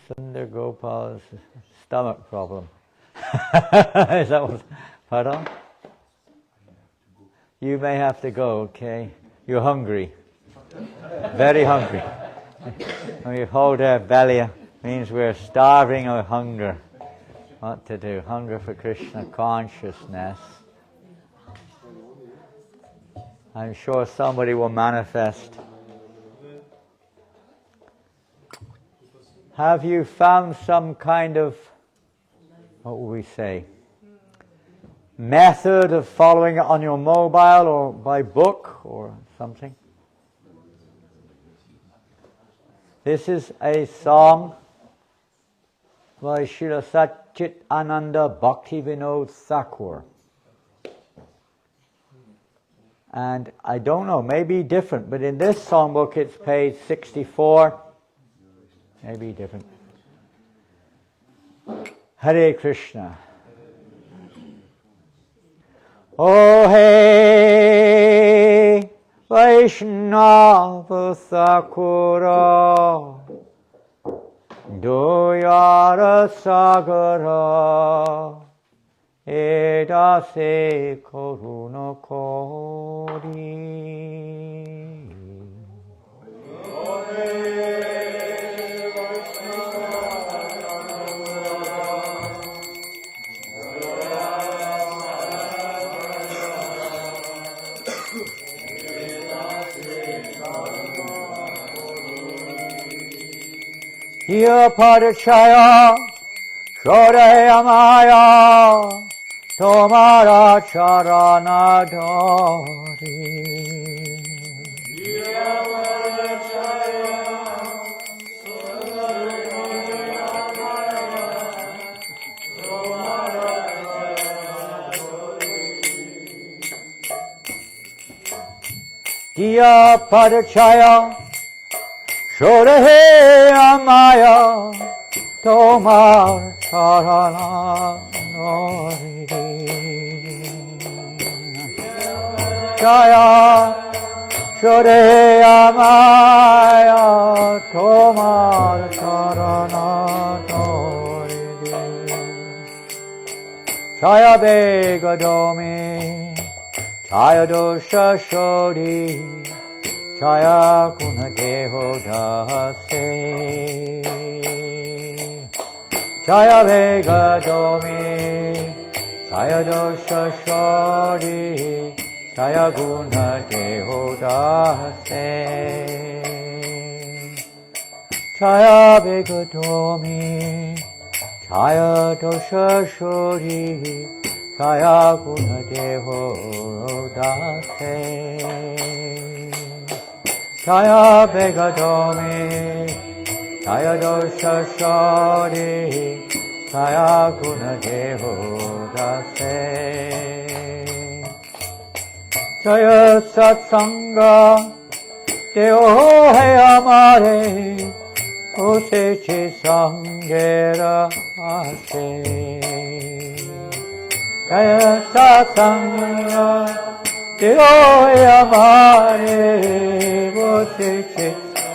Sundar Gopal's stomach problem. Is that what? Pardon? You may have to go, okay? You're hungry. Very hungry. When we hold our belly, means we're starving of hunger. What to do? Hunger for Krishna consciousness. I'm sure somebody will manifest. Have you found some kind of, what would we say, method of following it on your mobile or by book or something? This is a song by Srila Satchit Ananda Bhaktivinoda Thakur. And I don't know, maybe different, but in this songbook it's page 64. Maybe different. Hare Krishna. Ohe Vaisnava Thakur Doyara Sagara Edase Koruna Kori. Ya Padachaya Shodaya Amaya Tomara Charana Dhari. Ya Padachaya Shodaya Amaya Tomara Charana. Ya Padachaya Shorehe Amaya Tomar Charana Nori. Jaya Shorehe Amaya Tomar Charana Nori. Jaya Begadomi Jaya Dosha Shori Jaya Gunadeho Dase Jaya Vega Domi Jaya Dosha Shori Jaya Gunadeho Dase Jaya Vega Domi Jaya Dosha Shori Jaya Gunadeho Dase Jaya Begadomi, Jaya Dosha Shori, Jaya Gunadeho Dase. Jaya Satsanga, Deo Hai Amare, Usechi Sangera Ase. Jaya Satsanga, Deo Hai Amare, Usechi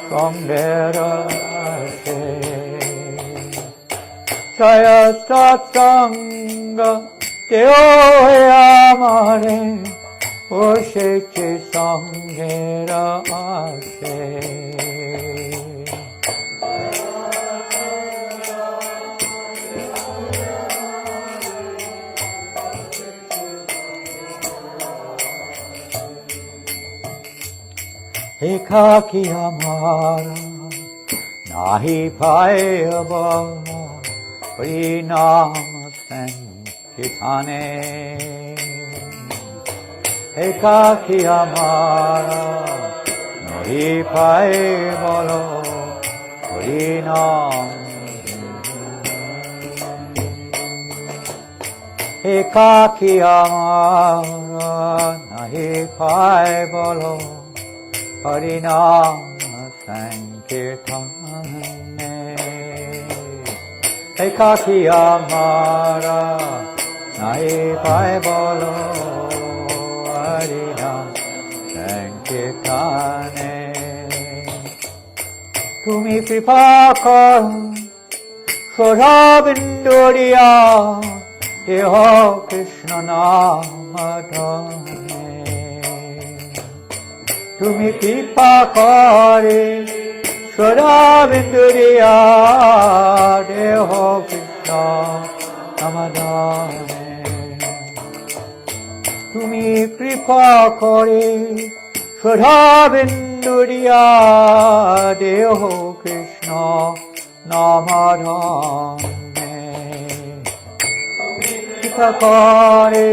Sangera Ase. Jaya Satsanga, Deo Hai Amare, Usechi Sangera Ase. Ekaki Amara Nahi Payaba Prinam Sankitane. Ekaki Amara Nahi Payaba Prinam. Ekaki Amara Nahi Payaba Harinama Sankirtane. Ekaki Amara Nahi Pai Bolo Harinama Sankirtane. Tumi kripa karo Shodhabinduriya Deho Krishna Namadhane Tumi Kripa Kare Shodhabinduriya Deho Krishna Namadhane Tumi Kripa Kare Shodhabinduriya Deho Krishna Namadhane Kripa Kare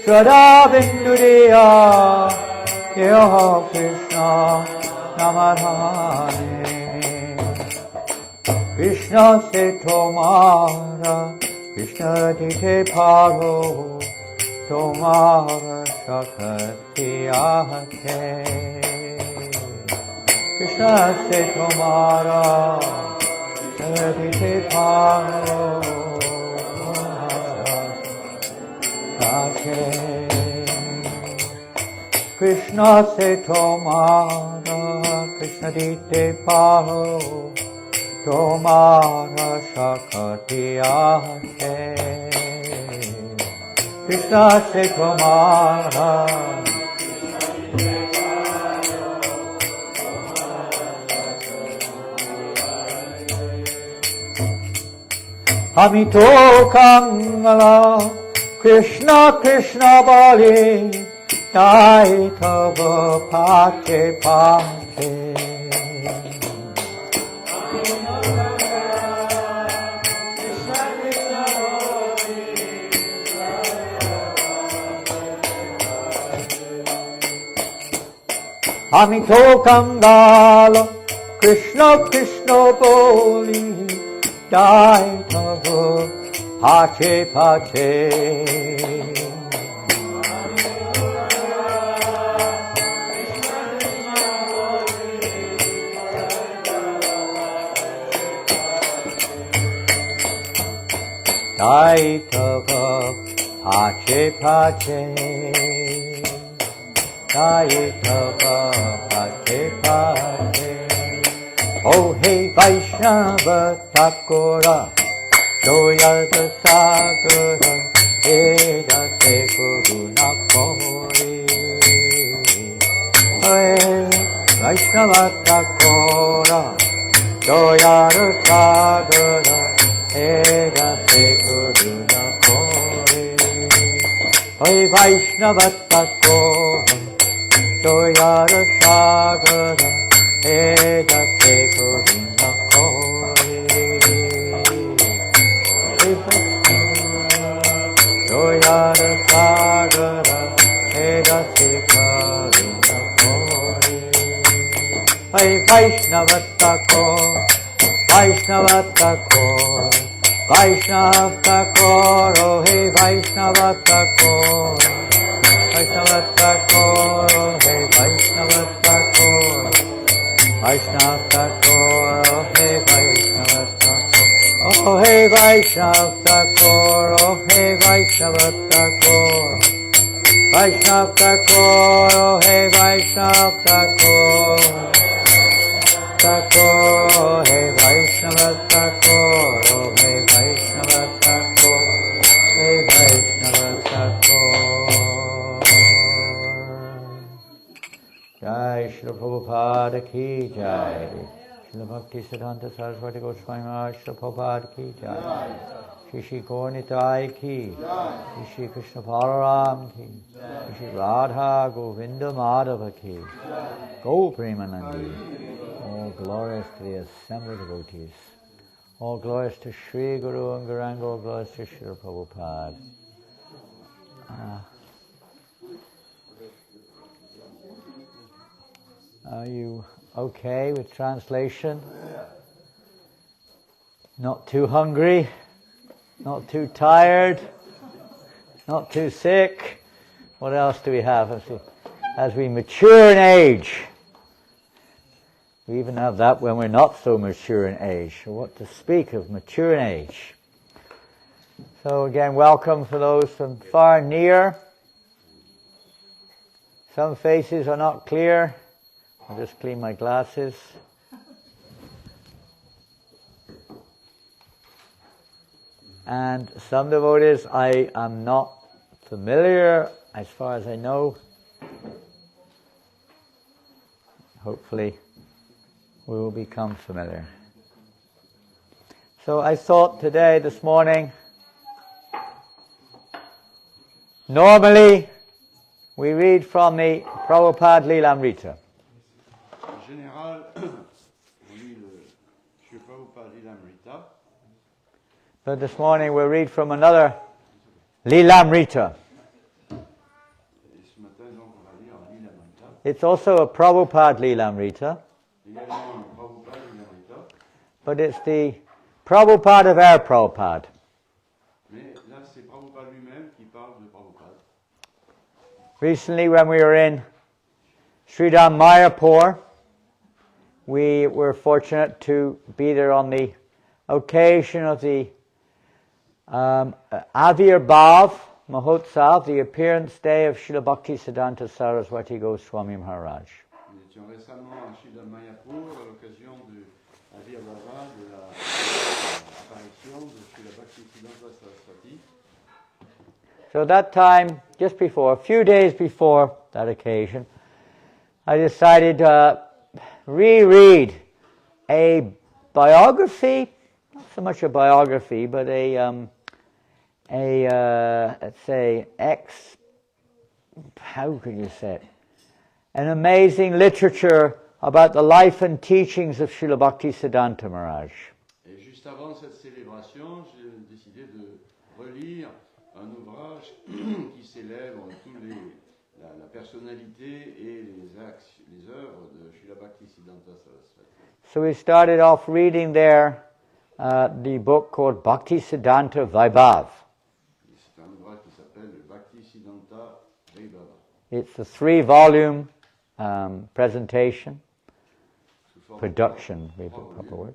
Shodhabinduriya Deho Krishna Namadhane Krishna se tomara Krishna dite paro Tomara shakti ahate Krishna se tomara dite paro ahate Krishna se tomara Krishna dite paro Tomara shakti ahate Krishna se tomara Amito Kangala Krishna Krishna Bali Dai Tava Pache Pache Amito Kangala Krishna Krishna Boli Dai Tava Pache Pache Dai Tava Pache Pache Dai Tava Pache Pache Oh hey Vaishnava Thakura Doyada Sagara Eda Te Guruna Kori Hey Vaishnava Thakura Doyada Sagara Eda Te Guruna Kori Hey Vaishnava Thakura Doyada Sagara Eda Te Guruna Kori Doyada Sagara Eda Te Guruna Kori Hey Vaishnava Thakur Vaishnava Thakur Vaishnava Thakur Oh hey Vaishnava Thakur Vaishnava Thakur Oh hey Vaishnava Thakur Vaishnava Thakur Oh hey Vaishnava Thakur Oh hey Vaishnava Thakur Oh hey Vaishnava Thakur Vaishnava Thakur Oh hey Vaishnava Thakur Thakur Oh hey Vaishnava Thakur Oh hey Vaishnava Thakur Hey Vaishnava Thakur Jai Srila Prabhupada ki Jai Srila Bhaktisiddhanta Saraswati Goswami Maharaj Srila Prabhupada ki Jai Shri Shri Gauranitai ki Shri Shri Krishna Balaram ki Shri Shri Radha Govinda Madhava ki Go Premanandi All glorious to the assembled devotees All glorious to Shri Guru and Gauranga All glorious to Srila Prabhupada Are you okay with translation? Not too hungry? Not too tired? Not too sick? What else do we have? As we mature in age. We even have that when we're not so mature in age. So what to speak of mature in age? So again, welcome for those from far and near. Some faces are not clear. I'll just clean my glasses. And some devotees I am not familiar, as far as I know. Hopefully we will become familiar. So I thought today, this morning, normally we read from the Prabhupada Lilamrita. En général, on lit le Sri Prabhupada Lilamrita. But this morning we'll read from another Lilamrita. Et ce matin, donc, on va lire en Lilamrita. It's also a Prabhupada Lilamrita, Également un Prabhupada Lilamrita. but it's the Prabhupada of our Prabhupada. Mais là, c'est Prabhupada lui-même qui parle de Prabhupada. Recently, when we were in Seen New Mayapur, we were fortunate to be there on the occasion of the Avirbhav Mahotsav, the appearance day of Srila Bhaktisiddhanta Saraswati Goswami Maharaj. Nous étions récemment à Seen New Mayapur à l'occasion de Avirbhava, de l'apparition de Srila Bhaktisiddhanta Saraswati. So that time, just before, a few days before that occasion, I decided to reread a biography, not so much a biography, but let's say, how could you say it? An amazing literature about the life and teachings of Srila Bhaktisiddhanta Maharaj. Et juste avant cette célébration, j'ai décidé de relire un ouvrage qui célèbre la personnalité et les œuvres de Srila Bhaktisiddhanta Saraswati. So we started off reading there the book called Bhaktisiddhanta Vaibhava. C'est un ouvrage qui s'appelle le Bhaktisiddhanta Vaibhava. It's a 3-volume presentation, production, maybe the proper word.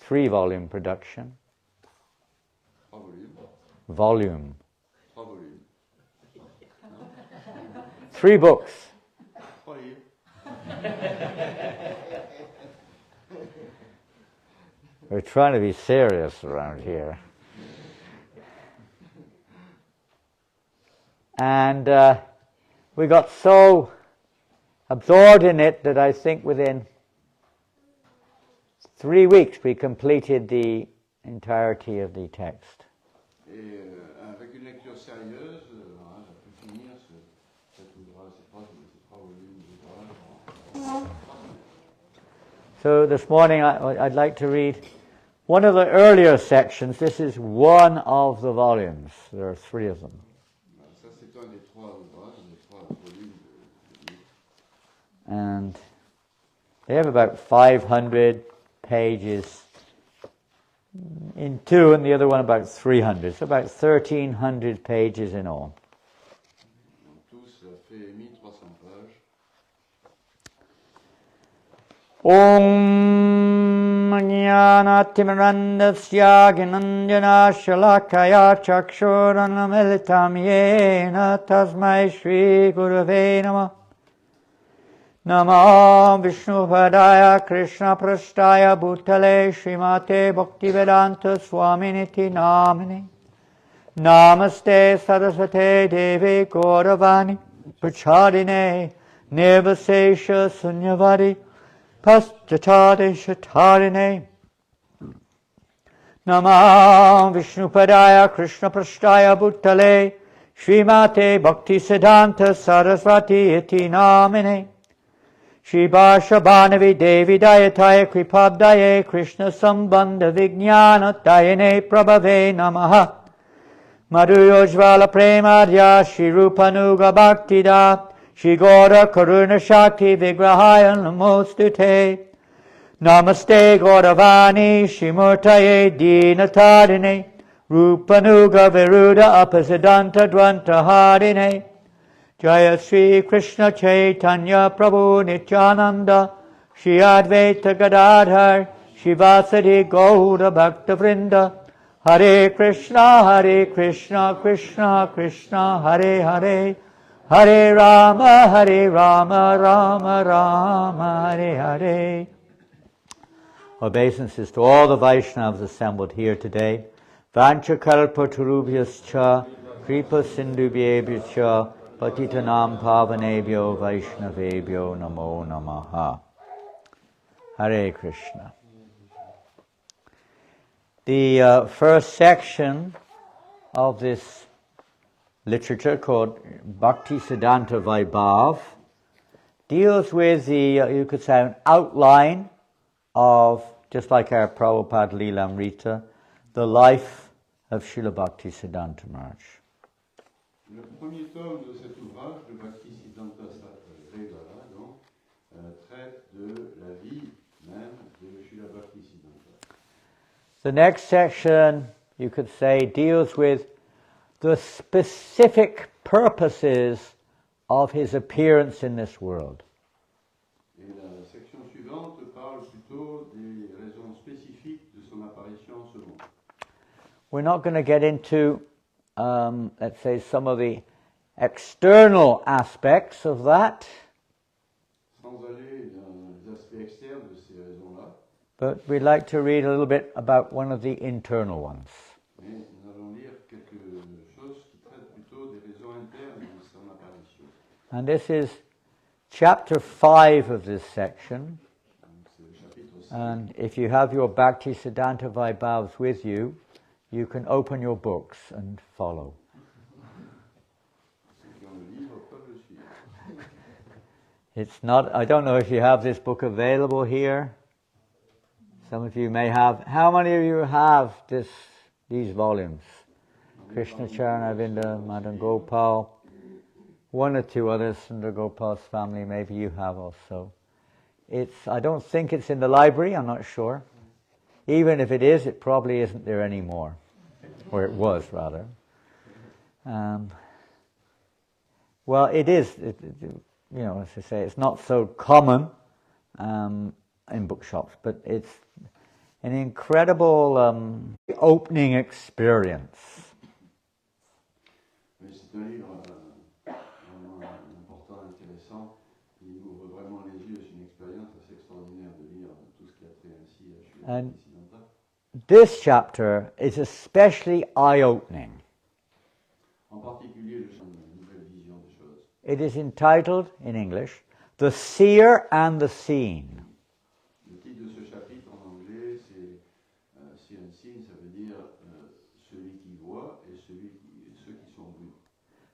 3-volume production. 3 volumes. Volume. 3 volumes. 3 books. 3 livres. We're trying to be serious around here. And we got so absorbed in it that I think within 3 weeks we completed the entirety of the text. Et avec une lecture sérieuse, on a pu finir cet ouvrage, ces 3 volumes d'ouvrage. So this morning I'd like to read one of the earlier sections. This is one of the volumes. There are 3 of them. Ça, c'est un des 3 ouvrages, des 3 volumes de livres. And they have about 500 pages in 2, and the other one about 300. So about 1,300 pages in all. Donc tout ça fait 1300 pages. Om Jnanatimirandasya Gnanjana Shalakaya Chakshuranamilitam Yena Tasmai Shri Gurave Namah. Namah Vishnupadaya Krishna Prasthaya Bhutale Srimate Bhaktivedanta Swaminiti Namini. Namaste Saraswate Devi Gauravani Prachadine Nirvasesha Sunyavadi Paschatade Shatarine. Namah Vishnupadaya Krishna Prasthaya Bhutale Srimate Bhaktisiddhanta Saraswati Iti Namine. Shri Bhashabhanavi Devi Dayataya Kripabdaye Krishna Sambandha Vijnana Dayane Prabhave Namaha. Madhuyojvala Premadya Shri Rupanuga Bhaktida Shri Gaura Karuna Shakti Vigrahaya Namostute. Namaste Gauravani Shri Murtaye Dinatarine Rupanuga Viruda Apasiddhanta Dvanta Harine. Jaya Sri Krishna Chaitanya Prabhu Nityananda Shri Advaita Gadadhar Shivasadi Gaura Bhakta Vrinda. Hare Krishna Krishna Krishna Hare Hare, Hare Rama Rama Rama Hare Hare. Obeisances to all the Vaishnavas assembled here today, Vanchakalpatarubhyascha kripa sindhubhyebhya patitanam pavanebhyo vaishnavebhyo namo namaha. Hare Krishna. The first section of this literature, called Bhaktisiddhanta Vaibhava, deals with you could say, an outline of, just like our Prabhupada Lilamrita, the life of Srila Bhaktisiddhanta Maharaj. Le premier tome de cet ouvrage, de Bhaktisiddhanta Vaibhava, donc, traite de la vie même de Srila Bhaktisiddhanta. The next section, you could say, deals with the specific purposes of his appearance in this world. Et la section suivante parle plutôt des raisons spécifiques de son apparition en ce monde. We're not going to get into, let's say, some of the external aspects of that, Sans aller dans les aspects externes de ces raisons-là, but we'd like to read a little bit about one of the internal ones. mais nous allons lire quelque chose qui traite plutôt des raisons internes de son apparition. And this is chapter 5 of this section. Donc, c'est le chapitre 5. And if you have your Bhaktisiddhanta Vaibhavas with you, you can open your books and follow. Ceux qui ont le livre peuvent le suivre. It's not, I don't know if you have this book available here. Some of you may have. How many of you have these volumes? Krishna Charana, Avinda, Madan Gopal. One or two others from the Gopal's family, maybe you have also. I don't think it's in the library, I'm not sure. Even if it is, it probably isn't there anymore. Or it was, rather. Well, it is, as I say, it's not so common in bookshops, but it's an incredible opening experience. Mais c'est un livre vraiment important, intéressant. Il ouvre vraiment les yeux. C'est une expérience assez extraordinaire de lire tout ce qui a trait ainsi à Srila Bhaktisiddhanta. This chapter is especially eye-opening. En particulier, le champ de nouvelle vision des choses. It is entitled, in English, The Seer and the Seen. Le titre de ce chapitre en anglais, c'est Seer and Seen, ça veut dire celui qui voit et ceux qui sont vus.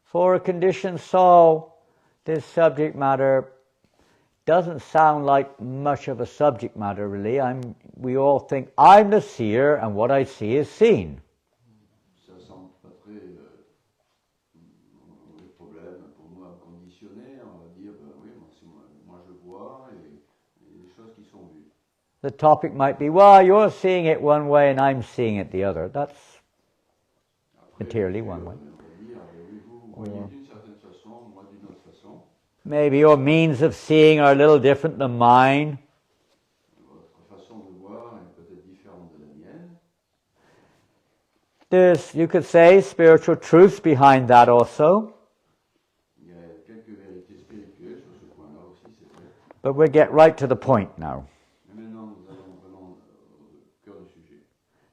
For a conditioned soul, this subject matter doesn't sound like much of a subject matter, really. We all think, I'm the seer, and what I see is seen. Ça semble pas très mauvais problème pour nous à conditionner. On va dire, oui, moi je vois et les choses qui sont vues. The topic might be, well, you're seeing it one way and I'm seeing it the other. That's materially one way. On va dire, oui, vous voyez d'une certaine façon, moi d'une autre façon. Maybe your means of seeing are a little different than mine. Votre façon de voir est peut-être différente de la mienne. There's, you could say, spiritual truths behind that also. Il y a quelques vérités spirituelles sur ce point-là aussi, c'est vrai. But we'll get right to the point now. Mais maintenant, nous allons vraiment au cœur du sujet.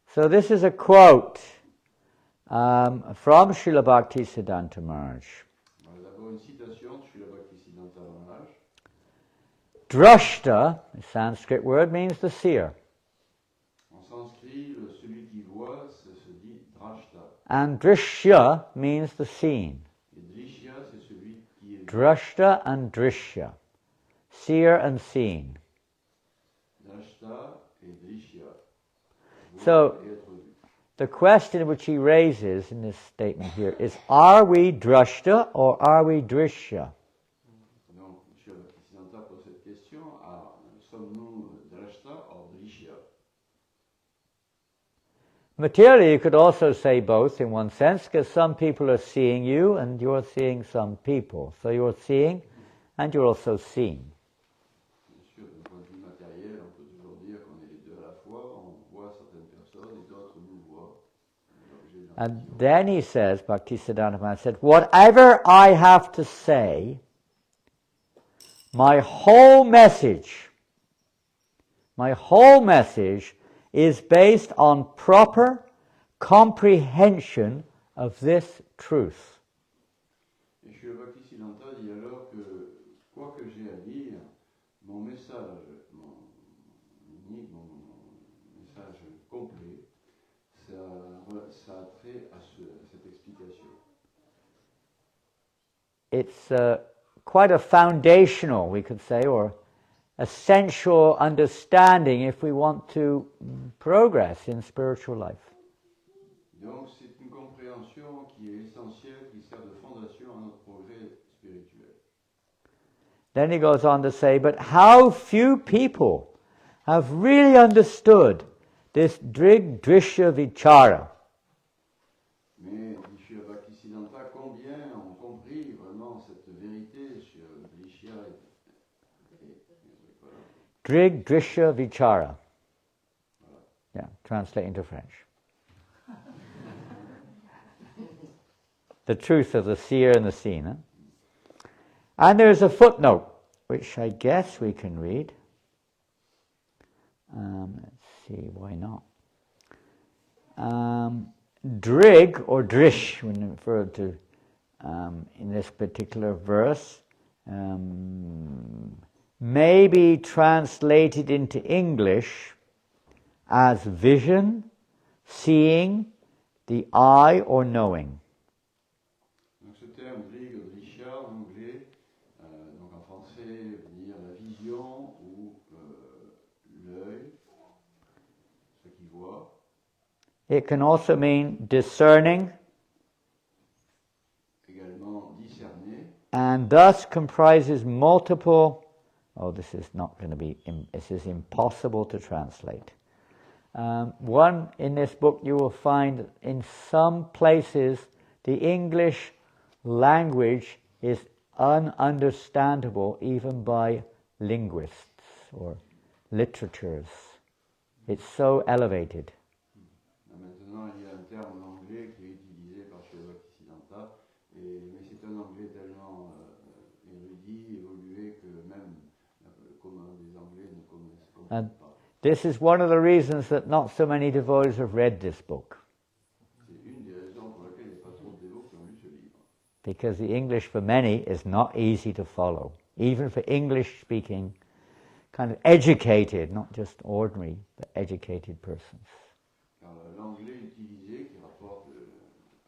So this is a quote from Srila Bhaktisiddhanta Maharaj. Alors, d'abord une citation de Srila Bhaktisiddhanta Maharaj. Drashta, the Sanskrit word, means the seer. En sanskrit, celui qui voit, ça se dit drashta. And drishya means the seen. Et drishya, c'est celui qui est vu. Drashta and drishya. Seer and seen. Drashta et drishya. Voir So, et être vu. the question which he raises in this statement here is, are we drashta or are we drishya? Donc, Srila Bhaktisiddhanta pose cette question, sommes-nous drashta or drishya? Materially, you could also say both in one sense, because some people are seeing you and you're seeing some people. So you're seeing and you're also seen. Bien sûr, d'un point de vue matériel, on peut toujours dire qu'on est les deux à la fois, on voit certaines personnes et d'autres nous voient. And then he says, Bhaktisiddhanta Maharaj said, whatever I have to say, my whole message is based on proper comprehension of this truth. Et Srila Bhaktisiddhanta dit alors que quoi que j'ai à dire, mon message, mon message complet, ça a trait à cette explication. It's quite a foundational, we could say, or essential understanding if we want to progress in spiritual life. Donc c'est une compréhension qui est essentielle, qui sert de fondation à notre progrès spirituel. Then he goes on to say, but how few people have really understood this drig drishya vichara. Mais, dit Srila Bhaktisiddhanta, combien ont compris vraiment cette vérité sur Drishya et voilà. Drig drishya vichara. Yeah, translate into French. The truth of the seer and the seen. Huh? And there's a footnote, which I guess we can read. Let's see, why not? Drig, or drish, when referred to in this particular verse, may be translated into English as vision, seeing, the eye, or knowing. Donc ce terme drig ou drishya en anglais, donc en français veut dire la vision ou l'œil, ce qui voit. It can also mean discerning, Également discerner, and thus comprises multiple. Oh, this is not going to be. This is impossible to translate. One in this book you will find in some places the English language is ununderstandable even by linguists or literatures. It's so elevated. Maintenant, il y a un terme en anglais qui est utilisé par Srila Bhaktisiddhanta, mais c'est un anglais tellement érudit, évolué, que même des anglais ne comprennent pas. This is one of the reasons that not so many devotees have read this book. C'est une des raisons pour lesquelles il n'y a pas trop de dévots qui ont lu ce livre. Because the English for many is not easy to follow, even for English-speaking, kind of educated, not just ordinary, but educated persons. L'anglais utilisé, qui rapporte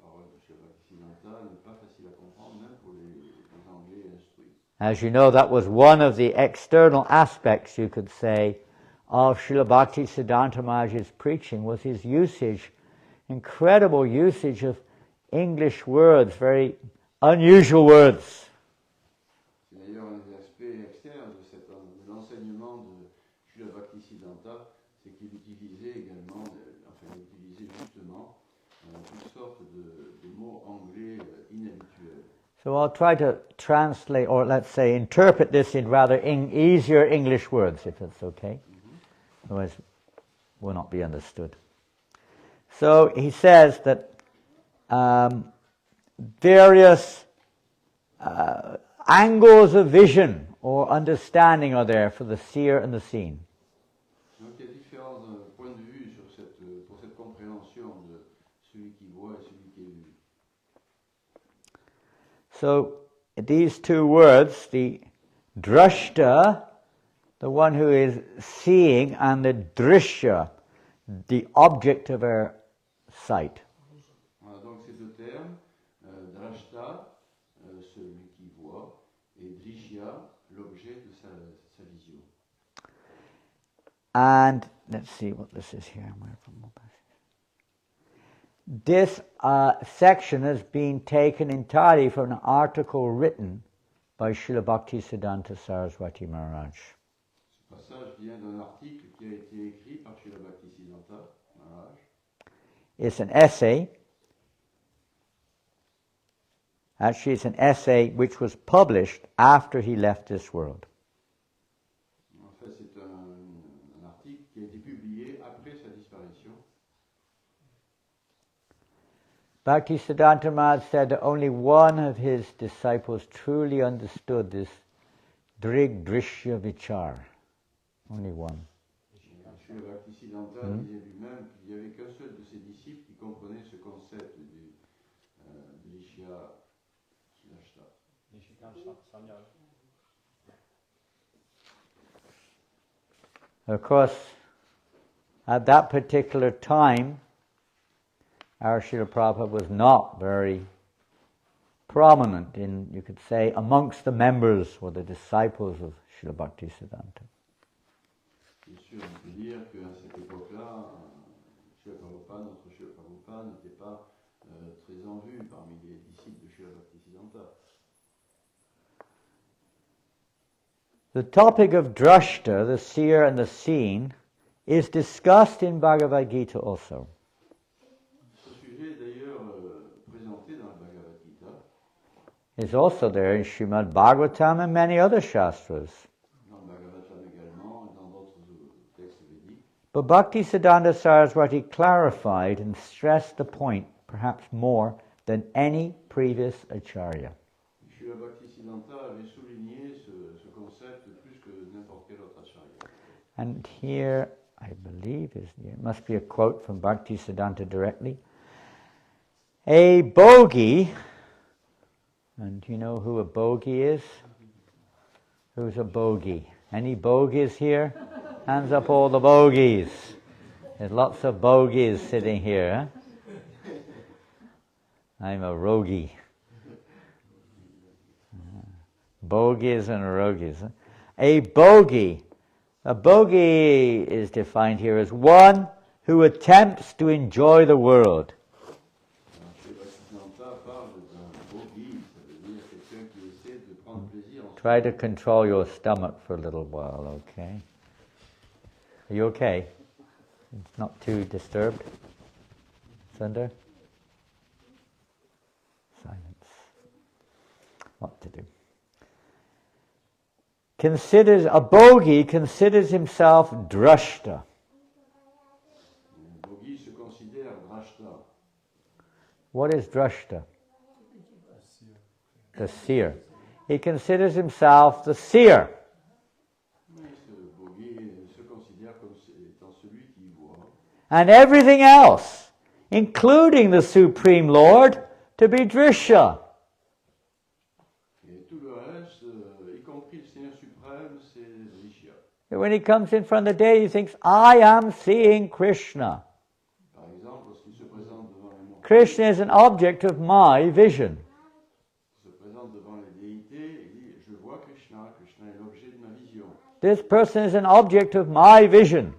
paroles de Srila Bhaktisiddhanta, n'est pas facile à comprendre, même pour les anglais instruits. As you know, that was one of the external aspects, you could say, of Srila Bhaktisiddhanta Maharaj's preaching, was his usage, incredible usage of English words, very unusual words. C'est d'ailleurs un des aspects externes de l'enseignement de Srila Bhaktisiddhanta, c'est qu'il utilisait également, il utilisait justement toutes sortes de mots anglais inhabituels. So I'll try to translate, or let's say interpret this in rather easier English words, if that's okay. Otherwise it will not be understood. So he says that various angles of vision or understanding are there for the seer and the seen. Donc il y a différents points de vue pour cette compréhension de celui qui voit et celui qui est vu. So these two words, the drashta, the one who is seeing, and the drishya, the object of our sight. Voilà, donc ces deux termes, drashta, celui qui voit, et drishya, l'objet de sa vision. And let's see what this is here. This section has been taken entirely from an article written by Srila Bhaktisiddhanta Saraswati Maharaj. Ce passage vient d'un article qui a été écrit par Srila Bhaktisiddhanta Maharaj. It's an essay. Actually, it's an essay which was published after he left this world. En fait, c'est un article qui a été publié après sa disparition. Bhaktisiddhanta Maharaj said that only one of his disciples truly understood this drig drishya vichar. Only one. Srila Bhaktisiddhanta disait lui-même qu'il n'y avait qu'un seul de ses disciples qui comprenait ce concept de l'Ishya Silashta. Of course, at that particular time, our Srila Prabhupada was not very prominent in, you could say, amongst the members or the disciples of Srila Bhaktisiddhanta. Bien sûr, on peut dire qu'à cette époque-là, Srila Prabhupada, notre Srila Prabhupada, n'était pas très en vue parmi les disciples de Srila Bhaktisiddhanta. The topic of drashta, the seer and the seen, is discussed in Bhagavad Gita also. Ce sujet est d'ailleurs présenté dans le Bhagavad Gita. It's also there in Srimad Bhagavatam and many other shastras. Dans le Bhagavatam également et dans d'autres textes védiques. But Bhaktisiddhanta Saraswati clarified and stressed the point perhaps more than any previous acharya. Srila Bhaktisiddhanta avait souligné ce concept plus que n'importe quel autre acharya. And here, I believe, it must be a quote from Bhaktisiddhanta directly. A bogey, and do you know who a bogey is? Who's a bogey? Any bogies here? Hands up all the bogies. There's lots of bogies sitting here. Huh? I'm a rogi. Bogies and rogis. Huh? A bogey is defined here as one who attempts to enjoy the world. Try to control your stomach for a little while, okay? Are you okay? It's not too disturbed? Sundar? Silence. What to do? A bogey considers himself drashta. Bogey se considère drashta. What is drashta? The seer. He considers himself the seer. And everything else, including the Supreme Lord, to be drishya. When he comes in front of the day, he thinks, I am seeing Krishna. Krishna is an object of my vision. This person is an object of my vision.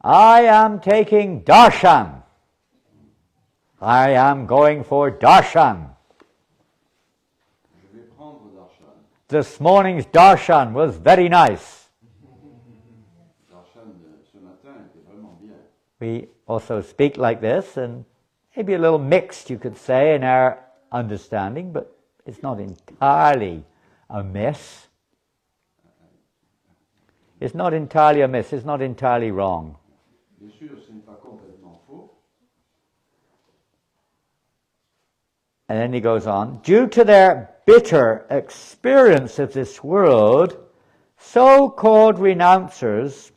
I am taking darshan. I am going for darshan. This morning's darshan was very nice. We also speak like this, and maybe a little mixed, you could say, in our understanding, but it's not entirely amiss. It's not entirely amiss, it's not entirely wrong. And then he goes on, due to their bitter experience of this world, so-called renouncers,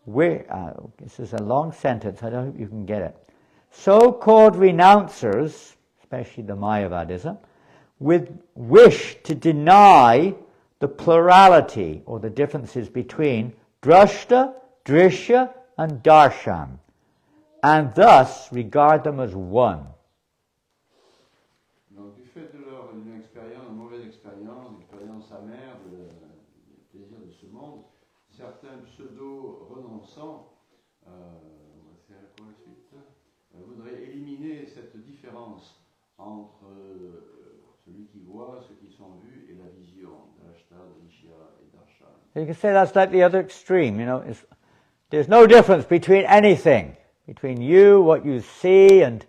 this is a long sentence, I hope you can get it. So-called renouncers, especially the Mayavadism, wish to deny the plurality or the differences between drashta, drishya, and darshan, and thus regard them as one. Donc, du fait de leur expérience, une mauvaise expérience, une expérience amère du plaisir de ce monde, certains pseudo-renonçants, voudraient éliminer cette différence entre celui qui voit, ceux qui sont vus, et la vision d'Ashta, d'Ishya et d'Arshan. You can say that's like the other extreme, there's no difference between anything, between you, what you see, and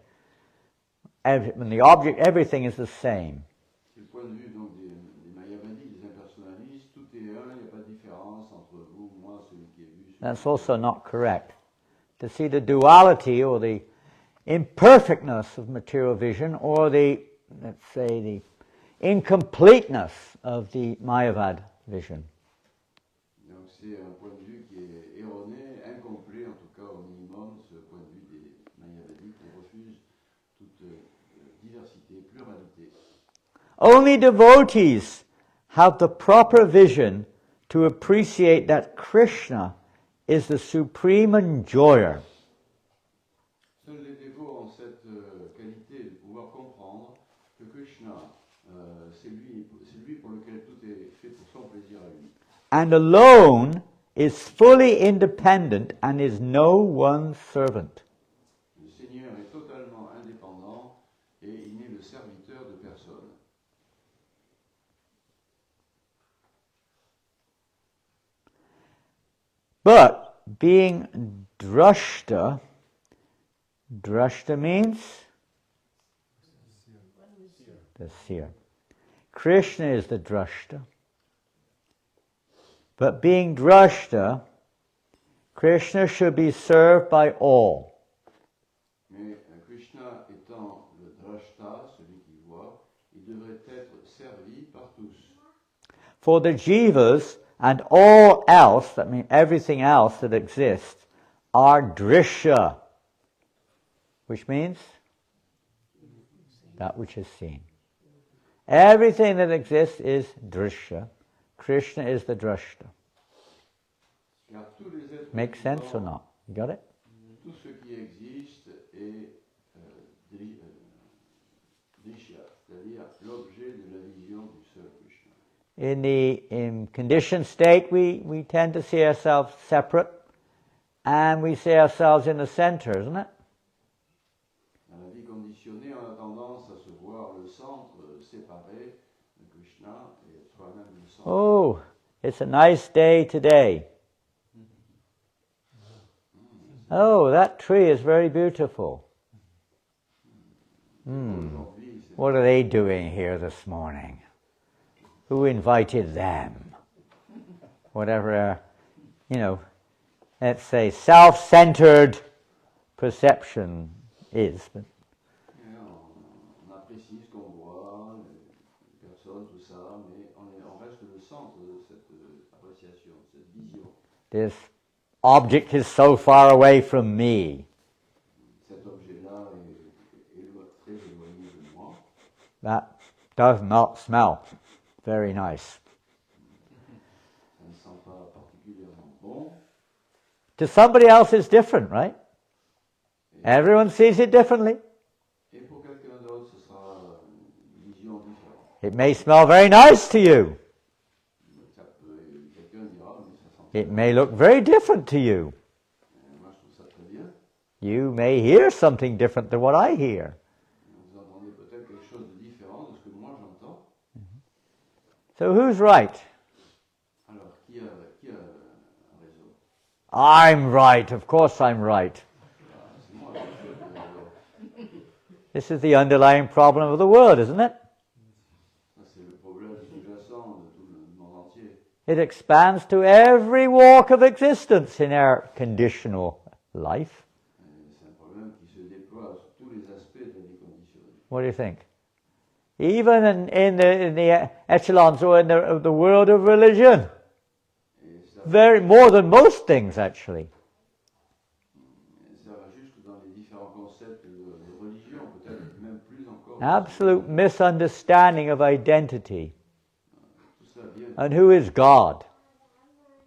the object, everything is the same. C'est le point de vue donc des Mayavadis, des impersonnalistes, tout est un, il n'y a pas de différence entre vous, moi, celui qui est vu. That's also not correct. To see the duality or the imperfectness of material vision, or the, let's say, the incompleteness of the Mayavad vision. Donc c'est un point de vue qui est erroné, incomplet en tout cas au minimum, ce point de vue des Mayavadiques qui refusent toute diversité, pluralité. Only devotees have the proper vision to appreciate that Krishna is the supreme enjoyer. Seuls les dévots ont cette qualité de pouvoir comprendre que Krishna, c'est lui pour lequel tout est fait pour son plaisir à lui. And alone is fully independent and is no one's servant. Le Seigneur est totalement indépendant et il n'est le serviteur de personne. But being drashta means the seer. Krishna is the drashta. But being drashta, Krishna should be served by all. Mais Krishna étant le drashta, celui qui voit, il devrait être servi par tous. For the jivas and all else, that means everything else that exists, are drishya, which means that which is seen. Everything that exists is drishya. Krishna is the drashta. Car tous les êtres Make sense or vivants, not? You got it? tout ce qui existe est drishya, c'est-à-dire l'objet de la vision du seul Krishna. In conditioned state, we tend to see ourselves separate, and we see ourselves in the center, isn't it? Dans la vie conditionnée, on a tendance à se voir le centre séparé de Krishna et soi-même le centre. Oh, it's a nice day today. Oh, that tree is very beautiful. Aujourd'hui, c'est What are they doing here this morning? Who invited them? Whatever, let's say self-centered perception is. But on apprécie ce qu'on voit, les personnes, tout ça, mais on reste le centre de cette appréciation, de cette vision. this object is so far away from me. Cet objet-là est très éloigné de moi. That does not smell very nice. Ça ne sent pas particulièrement bon. To somebody else it's different, right? Everyone sees it differently. Et pour quelqu'un d'autre, ce sera une vision différente. It may smell very nice to you. Quelqu'un dira, mais ça sent It may look very different to you. moi je trouve ça très bien. You may hear something different than what I hear. Vous entendez peut-être quelque chose de différent de ce que moi j'entends. So who's right? Alors, qui a raison? I'm right. Of course I'm right. C'est moi, bien sûr, qui ai raison. This is the underlying problem of the world, isn't it? Ça, c'est le problème sous-jacent de tout le monde entier. It expands to every walk of existence in our conditional life. C'est un problème qui se déploie sur tous les aspects de la vie conditionnée. What do you think? Even in the echelons or in the world of religion. Et ça, Very more than most things, actually. ça va jusque dans les différents concepts de religion, peut-être même plus encore. Absolute misunderstanding of identity. Tout ça vient, And who is God?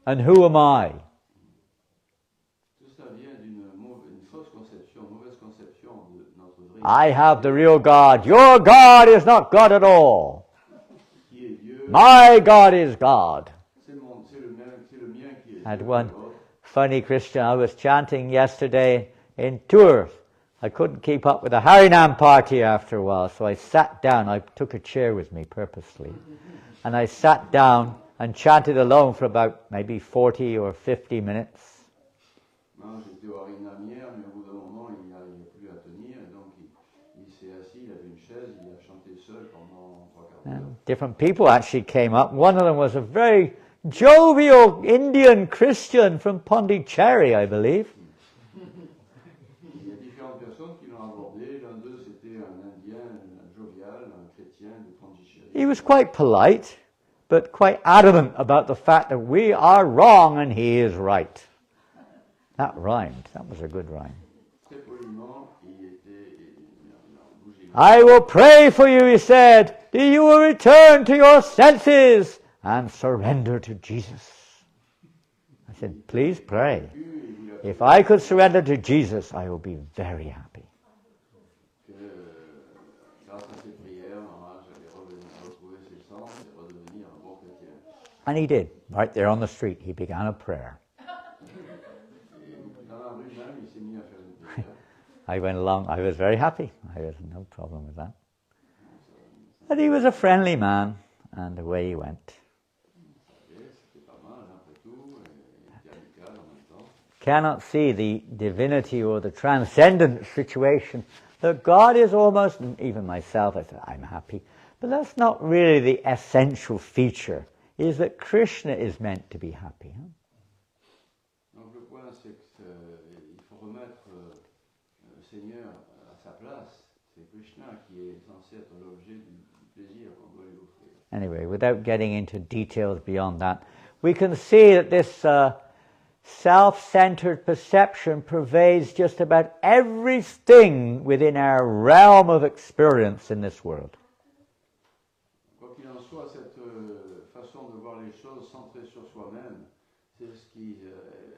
And who am I? tout ça vient d'une fausse conception, mauvaise conception de notre vrai I have the real God. Your God is not God at all. qui est Dieu. My God is God. C'est le mien qui est I had Dieu. one funny Christian. I was chanting yesterday in Tours. I couldn't keep up with the Harinam party after a while, so I sat down. I took a chair with me purposely. And I sat down and chanted alone for about maybe 40 or 50 minutes. Moi, j'étais au Harinam hier, mais au bout d'un moment, il n'arrivait plus à tenir, et donc il s'est assis, il avait une chaise, il a chanté seul pendant 3 quarts d'heure. Different people actually came up. One of them was a very jovial Indian Christian from Pondicherry, I believe. Il y a différentes personnes qui l'ont abordé. L'un d'eux, c'était un Indien, un jovial, un chrétien de Pondicherry. He was quite polite, but quite adamant about the fact that we are wrong and he is right. That rhymed. That was a good rhyme. Très poliment, il a bougé. I will pray for you, he said, that you will return to your senses and surrender to Jesus. I said, please pray. If I could surrender to Jesus, I will be very happy. Grâce à ses prières, j'allais retrouver ses sens et redevenir un bon chrétien. And he did. Right there on the street, he began a prayer. Dans la rue même, il s'est mis à faire une prière. I went along. I was very happy. I had no problem with that. But he was a friendly man, and away he went. C'était pas mal, après tout, il était amical en même temps. Cannot see the divinity or the transcendent situation. That God is almost, even myself, I said, I'm happy. But that's not really the essential feature, is that Krishna is meant to be happy. Huh? Donc le point, c'est qu'il faut remettre le Seigneur à sa place. C'est Krishna qui est censé être l'objet du plaisir qu'on doit lui offrir. Anyway, without getting into details beyond that, we can see that this self-centered perception pervades just about everything within our realm of experience in this world. Quoi qu'il en soit, cette façon de voir les choses centrée sur soi-même, c'est ce qui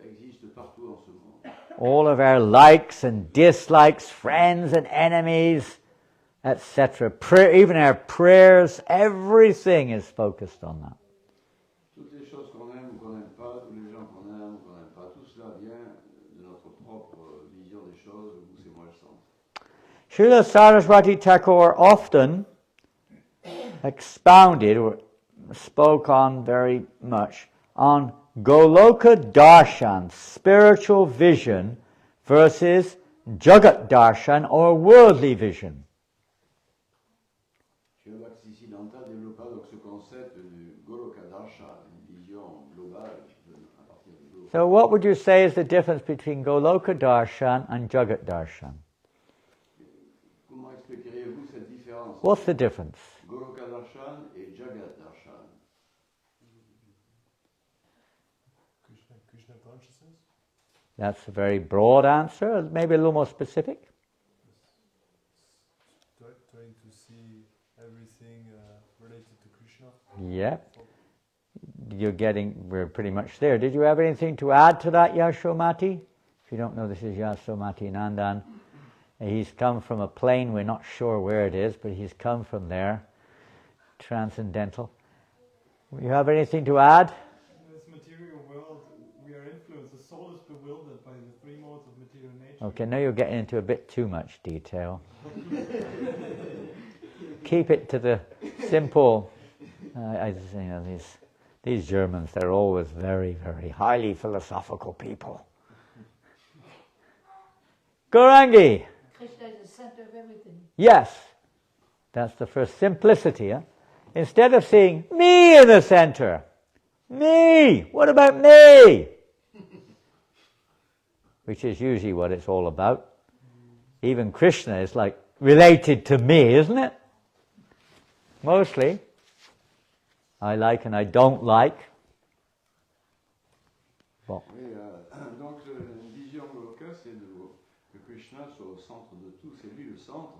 existe partout en ce monde. All of our likes and dislikes, friends and enemies, etc. Even our prayers, everything is focused on that. Toutes les choses qu'on aime ou qu'on n'aime pas, tous les gens qu'on aime ou qu'on n'aime pas, tout cela vient de notre propre vision des choses où c'est moi le centre. Srila Saraswati Thakur often expounded or spoke on very much on Goloka Darshan, spiritual vision, versus Jagat Darshan or worldly vision. Le Bhaktisiddhanta développa donc ce concept du Goloka Darshan, une vision globale à partir du Goloka. So what would you say is the difference between Goloka Darshan and Jagat Darshan? Comment expliqueriez-vous cette différence What's the difference? Goloka Darshan et Jagat Darshan? Krishna consciousness? That's a very broad answer, maybe a little more specific. Trying to see everything related to Krishna. Yeah. We're pretty much there. Did you have anything to add to that, Yashomati? If you don't know, this is Yashomati Nandan. He's come from a plane, we're not sure where it is, but he's come from there. Transcendental. You have anything to add? In this material world, we are influenced. The soul is bewildered by the three modes of material nature. Okay, now you're getting into a bit too much detail. Keep it to the simple. These Germans, they're always very, very highly philosophical people. Gorangi. Krishna is the center of everything. Yes, that's the first simplicity. Huh? Instead of seeing me in the center, me, what about me? Which is usually what it's all about. Even Krishna is like related to me, isn't it? Mostly. I like and I don't like. Bon. Oui, donc une vision Goloka, c'est que Krishna soit au centre de tout, c'est lui le centre,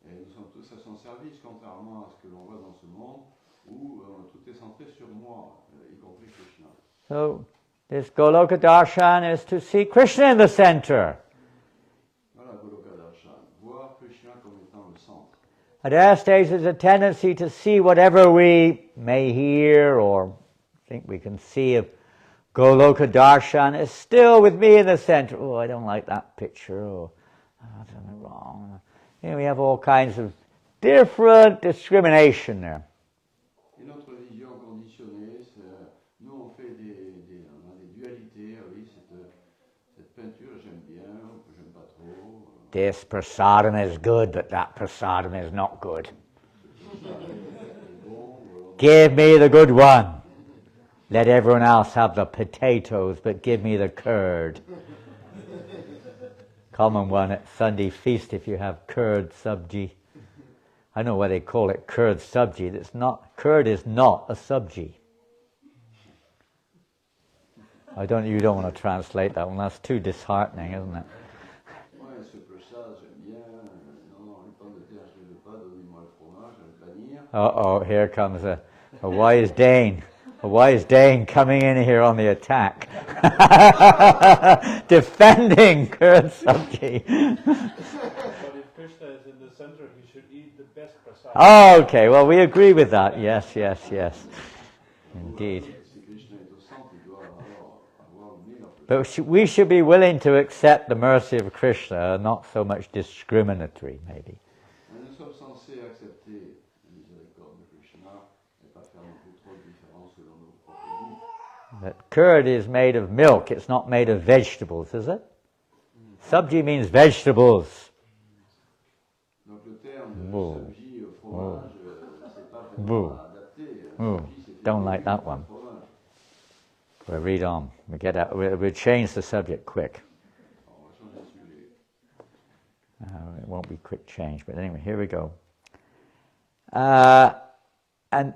et nous sommes tous à son service, contrairement à ce que l'on voit dans ce monde, où tout est centré sur moi, y compris Krishna. So, this Goloka Darshan is to see Krishna in the center. Voilà, Goloka Darshan, voir Krishna comme étant le centre. At our stage, there's a tendency to see whatever we may hear or think we can see of Goloka Darshan is still with me in the center. Oh, I don't like that picture. Oh, that's wrong. You know, we have all kinds of different discrimination there. Et notre vision conditionnée, nous on fait on a des dualités. Oui, cette peinture j'aime bien, ou j'aime pas trop. This prasadam is good, but that prasadam is not good. Give me the good one. Let everyone else have the potatoes, but give me the curd. Common one at Sunday feast if you have curd sabji. I know why they call it curd sabji. It's not, curd is not a sabji. You don't want to translate that one, that's too disheartening, isn't it? Ouais, ce ça, j'aime bien. Non, les pommes de terre, je ne veux pas. Donnez-moi le fromage, je vais bannir. Uh-oh, here comes a wise Dane. A wise Dane coming in here on the attack. Defending curd sabji. But if Krishna is in the center, he should eat the best prasad. Okay, well we agree with that. Yes. Indeed. Si Krishna est au centre, il doit avoir le meilleur. But we should be willing to accept the mercy of Krishna, not so much discriminatory, maybe. Nous sommes censés accepter la miséricorde de Krishna et pas faire non plus trop de différence selon nos propres goûts. That curd is made of milk, it's not made of vegetables, is it? Sabji means vegetables. Donc le terme Boo. sabji au fromage, c'est pas Boo. vraiment adapté. Ooh, Sabji, c'est fait don't de like that one. fromage. We'll read on. We'll change the subject quick. On va changer de sujet. It won't be quick change, but anyway, here we go. And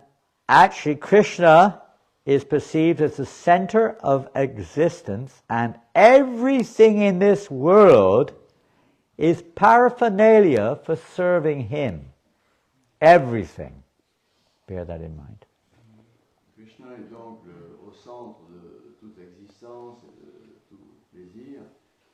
actually, Krishna is perceived as the center of existence, and everything in this world is paraphernalia for serving him. Everything. Bear that in mind. Krishna est donc au centre de toute existence et de tout plaisir,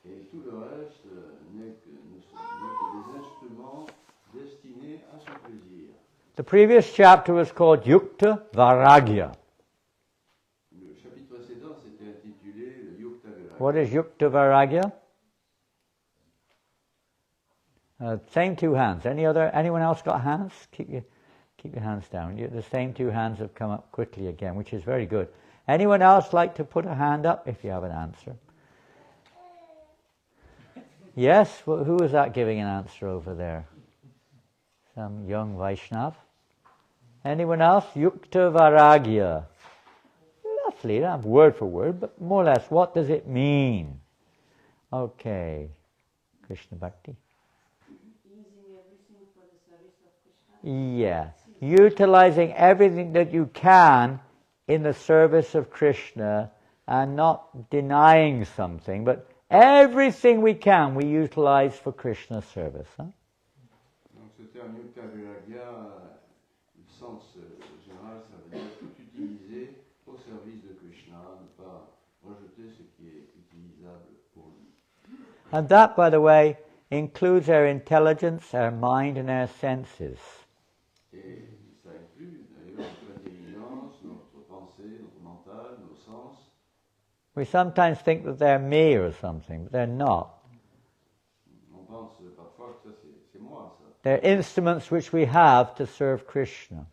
et tout le reste n'est que des instruments destinés à son plaisir. The previous chapter was called Yukta Vairagya. Le chapitre précédent s'était intitulé le Yukta Vairagya. What is Yukta Vairagya? Same two hands. Anyone else got hands? Keep your hands down. The same two hands have come up quickly again, which is very good. Anyone else like to put a hand up if you have an answer? Yes? Well, who was that giving an answer over there? Some young Vaishnav? Anyone else? Yukta Vairagya. Roughly, not word for word, but more or less, what does it mean? Okay. Krishna Bhakti. Using everything for the service of Krishna. Yeah. Utilizing everything that you can in the service of Krishna and not denying something, but everything we can we utilize for Krishna's service. Huh? Donc ce terme Yukta Vairagya, le sens général, ça veut dire tout utiliser au service de Krishna, ne pas rejeter ce qui est utilisable pour lui. And that, by the way, includes our intelligence, our mind, and our senses. Et ça inclut d'ailleurs notre intelligence, notre pensée, notre mental, nos sens. We sometimes think that they're me or something, but they're not. On pense parfois que ça c'est moi, ça. They're instruments which we have to serve Krishna.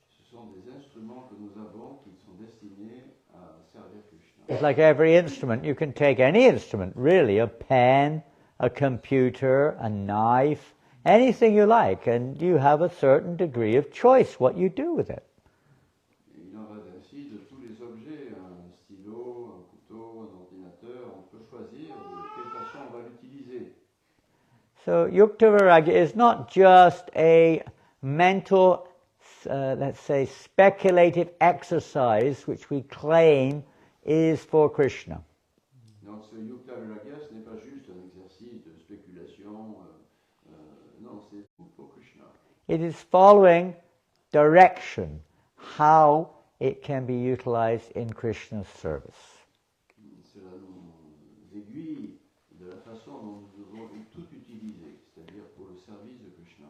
Ce sont des instruments que nous avons qui sont destinés à servir Krishna. It's like every instrument. You can take any instrument, really, a pen, a computer, a knife, anything you like, and you have a certain degree of choice what you do with it. Et il en va ainsi de tous les objets, un stylo, un couteau, un ordinateur, on peut choisir de quelle façon on va l'utiliser. So Yukta Vairagya is not just a mental, let's say, speculative exercise which we claim is for Krishna. Donc ce Yukta Vairagya, ce n'est pas juste un exercice de spéculation, non, c'est pour Krishna. It is following direction, how it can be utilized in Krishna's service. Cela nous aiguille de la façon dont nous devons tout utiliser, c'est-à-dire pour le service de Krishna.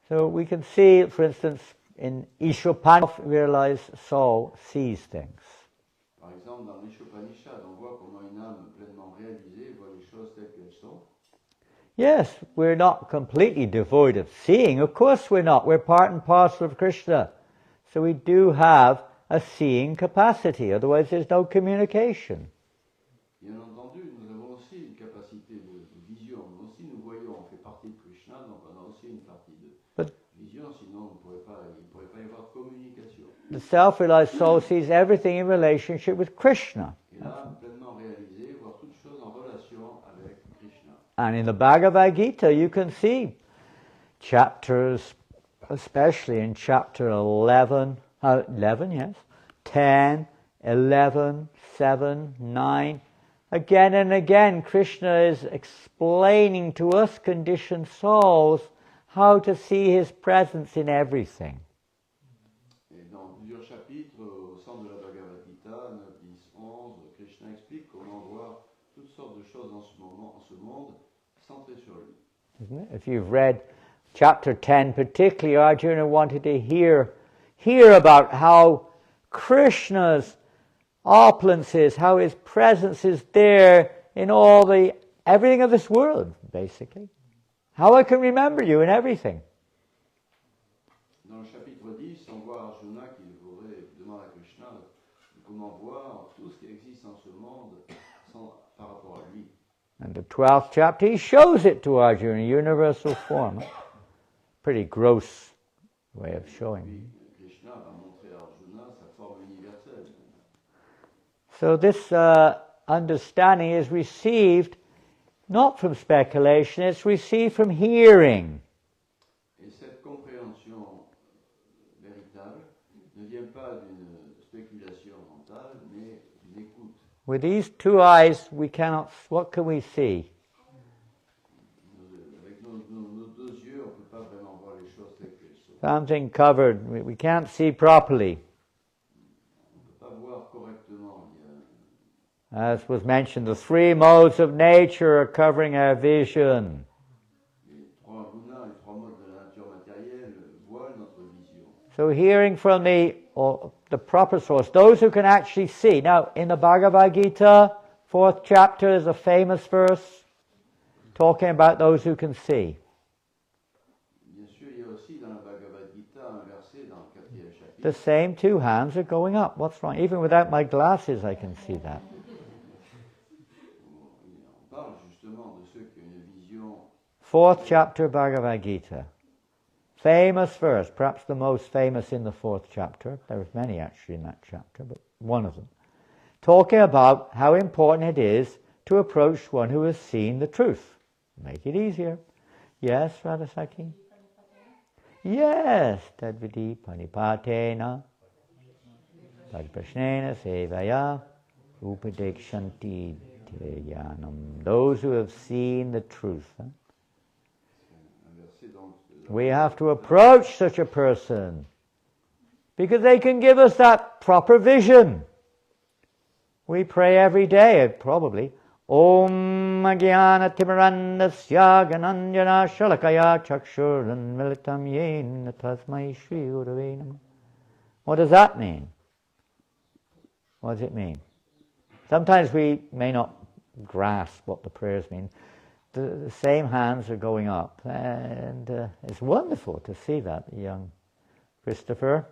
So we can see, for instance, in Ishopanishad, realize Saul sees things. Par exemple, dans l'Ishopanishad, on voit comment une âme pleinement réalisée voit les choses telles qu'elles sont. Yes, we're not completely devoid of seeing. Of course we're not. We're part and parcel of Krishna. So we do have a seeing capacity. Otherwise there's no communication. Bien entendu, nous avons aussi une capacité de vision. Nous aussi, nous voyons, on fait partie de Krishna, donc on a aussi une partie de vision, sinon il ne pourrait pas y avoir de communication. The self-realized soul sees everything in relationship with Krishna. Et là, pleinement réalisé, voir toutes choses en relation avec Krishna. And in the Bhagavad Gita you can see chapters especially in chapter 11, 10, 11, 7, 9, again and again Krishna is explaining to us conditioned souls how to see his presence in everything. Et dans plusieurs chapitres, au centre de la Bhagavad Gita, 9, 10, 11, Krishna explique comment voir toutes sortes de choses en ce monde centrées sur lui. Isn't it? If you've read chapter 10 particularly, Arjuna wanted to hear about how Krishna's opulences, how his presence is there in everything of this world, basically. How I can remember you in everything. Dans le chapitre 10, on voit Arjuna qui demande à Krishna comment voir tout ce qui existe en ce monde par rapport à lui. And the 12th chapter, he shows it to Arjuna in universal form. Pretty gross way of showing. Krishna va montrer à Arjuna sa forme universelle. So this understanding is received not from speculation, it's received from hearing. Et cette compréhension véritable ne vient pas d'une spéculation mentale, mais d'une écoute. With these two eyes, what can we see? Avec nos deux yeux, on ne peut pas vraiment voir les choses telles qu'elles sont. Something covered, we can't see properly. On ne peut pas voir correctement. As was mentioned, the three modes of nature are covering our vision. Les trois modes de la nature matérielle voilent notre vision. So hearing from the proper source, those who can actually see. Now, in the Bhagavad Gita, 4th chapter, is a famous verse talking about those who can see. Bien sûr, il y a aussi dans la Bhagavad Gita un verset dans le 4e chapitre. The same two hands are going up. What's wrong? Even without my glasses, I can see that. On parle justement de ceux qui ont une vision. 4th chapter, Bhagavad Gita. Famous verse, perhaps the most famous in the 4th chapter. There's many actually in that chapter, but one of them. Talking about how important it is to approach one who has seen the truth. Make it easier. Yes, Radhasaki? Yes, tadvidi panipatena tadprashnena sevaya upadekshanti teyanam. Those who have seen the truth. Huh? We have to approach such a person because they can give us that proper vision. We pray every day, probably. Om Agyana Timarandasya Gananjana Shalakaya Chakshuran Militam Yen Tasmai Shri Gurave Namah. What does that mean? What does it mean? Sometimes we may not grasp what the prayers mean. The same hands are going up, and it's wonderful to see that. Young Christopher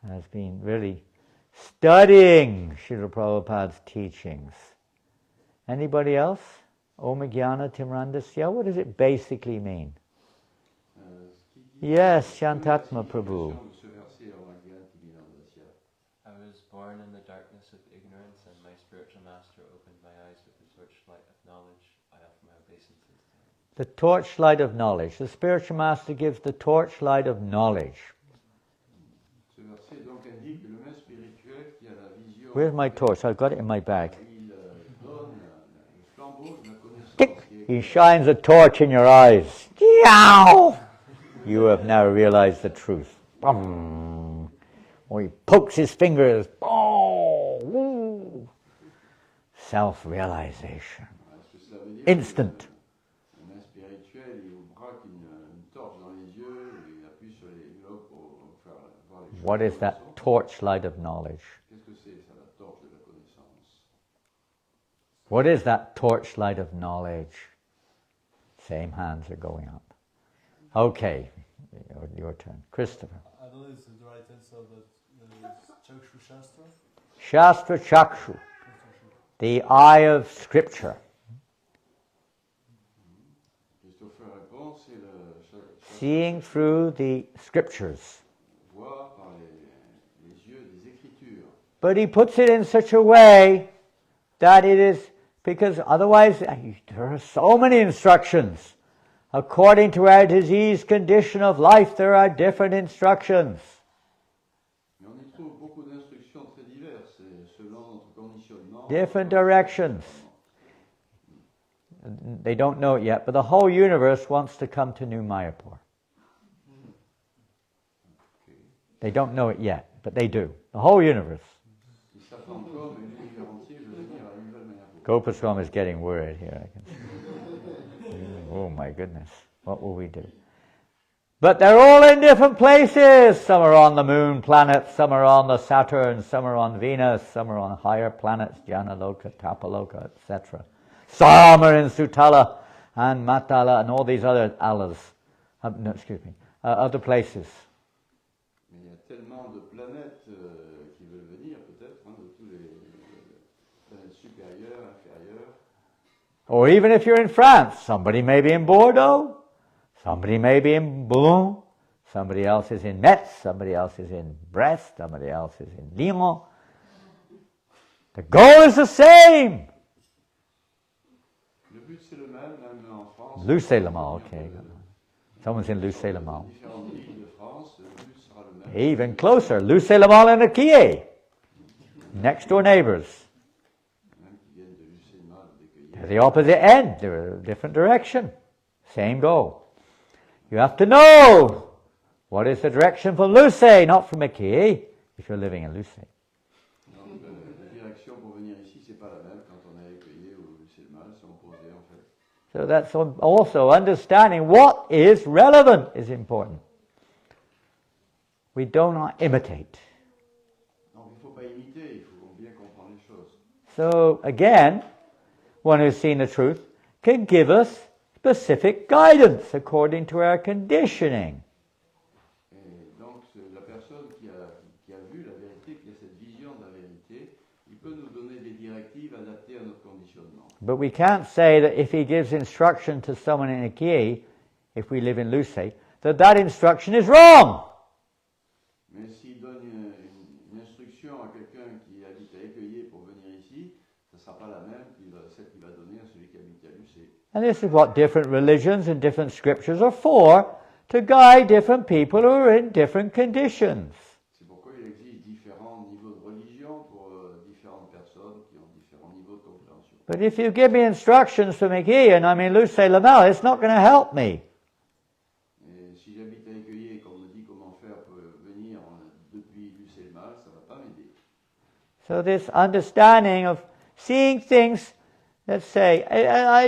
has been really studying Srila Prabhupada's teachings. Anybody else? Om Jnana Timrandasya, what does it basically mean? Yes, Shantatma Prabhu. I was born in the darkness of ignorance, and my spiritual master opened my eyes with the torchlight of knowledge. I offer my obeisances to him. The torchlight of knowledge. The spiritual master gives the torchlight of knowledge. Where's my torch? I've got it in my bag. Tick! He shines a torch in your eyes. Yow! You have now realized the truth. Boom! Or he pokes his fingers. Oh! Woo! Self-realization. Instant. What is that torchlight of knowledge? What is that torchlight of knowledge? Same hands are going up. Okay, your turn. Christopher. I don't know if it's the right answer, but Chakshu Shastra? Shastra Chakshu. The eye of scripture. Seeing through the scriptures. But he puts it in such a way that it is, because otherwise there are so many instructions According to our disease condition of life, there are different instructions. Mais on y trouve beaucoup d'instructions très diverses, et selon notre conditionnement. Different directions. They don't know it yet, but the whole universe wants to come to New Mayapur. They don't know it yet, but they do. The whole universe. Ils savent pas encore, mais l'univers entier veut venir à Nouvelle Mayapur. Gopaswami is getting worried here. I can see. Oh my goodness, what will we do? But they're all in different places. Some are on the moon planets, some are on the Saturn, some are on Venus, some are on higher planets, Janaloka, Tapaloka, etc. Some are in Sutala and Matala and all these other alas. Other places. Mais il y a tellement de planètes qui veulent venir, peut-être, de tous les planètes supérieures, inférieures. Or even if you're in France, somebody may be in Bordeaux, somebody may be in Boulogne, somebody else is in Metz, somebody else is in Brest, somebody else is in Lyon. The goal is the same. Le but c'est le même en France. Lucé-le-Mans, okay. Someone's in Lucé-le-Mans. Différentes villes de France, le but sera le même. Even closer, Lucé-le-Mans and Aquier. Next door neighbors. Même qui viennent de Lucé-le-Mans, d'Écueillé. They're the opposite end. They're a different direction. Same goal. You have to know what is the direction from Lucé, not from Aquier, if you're living in Lucé. Donc la direction pour venir ici, c'est pas la même quand on est Écueillé ou Lucé-le-Mans, c'est opposé en fait. So that's also understanding what is relevant is important. We do not imitate. Donc il ne faut pas imiter, il faut bien comprendre les choses. So again, one who's seen the truth can give us specific guidance according to our conditioning. Et donc la personne qui a vu la vérité, qui a cette vision de la vérité, il peut nous donner des directives adaptées à notre conditionnement. But we can't say that if he gives instruction to someone in Aquier, if we live in Lucé, that instruction is wrong. Mais s'il donne une instruction à quelqu'un qui habite à Écueillé pour venir ici, ce ne sera pas la même que celle qu'il va donner à celui qui habite à Lucé. And this is what different religions and different scriptures are for, to guide different people who are in different conditions. C'est pourquoi il existe différents niveaux de religion pour différentes personnes qui ont différents niveaux de compréhension. But if you give me instructions from Aquier and I'm in Lucé-le-Mans, it's not going to help me. Et si j'habite à Écueillé et qu'on me dit comment faire pour venir depuis Lucé-le-Mans, ça ne va pas m'aider. So this understanding of seeing things, let's say,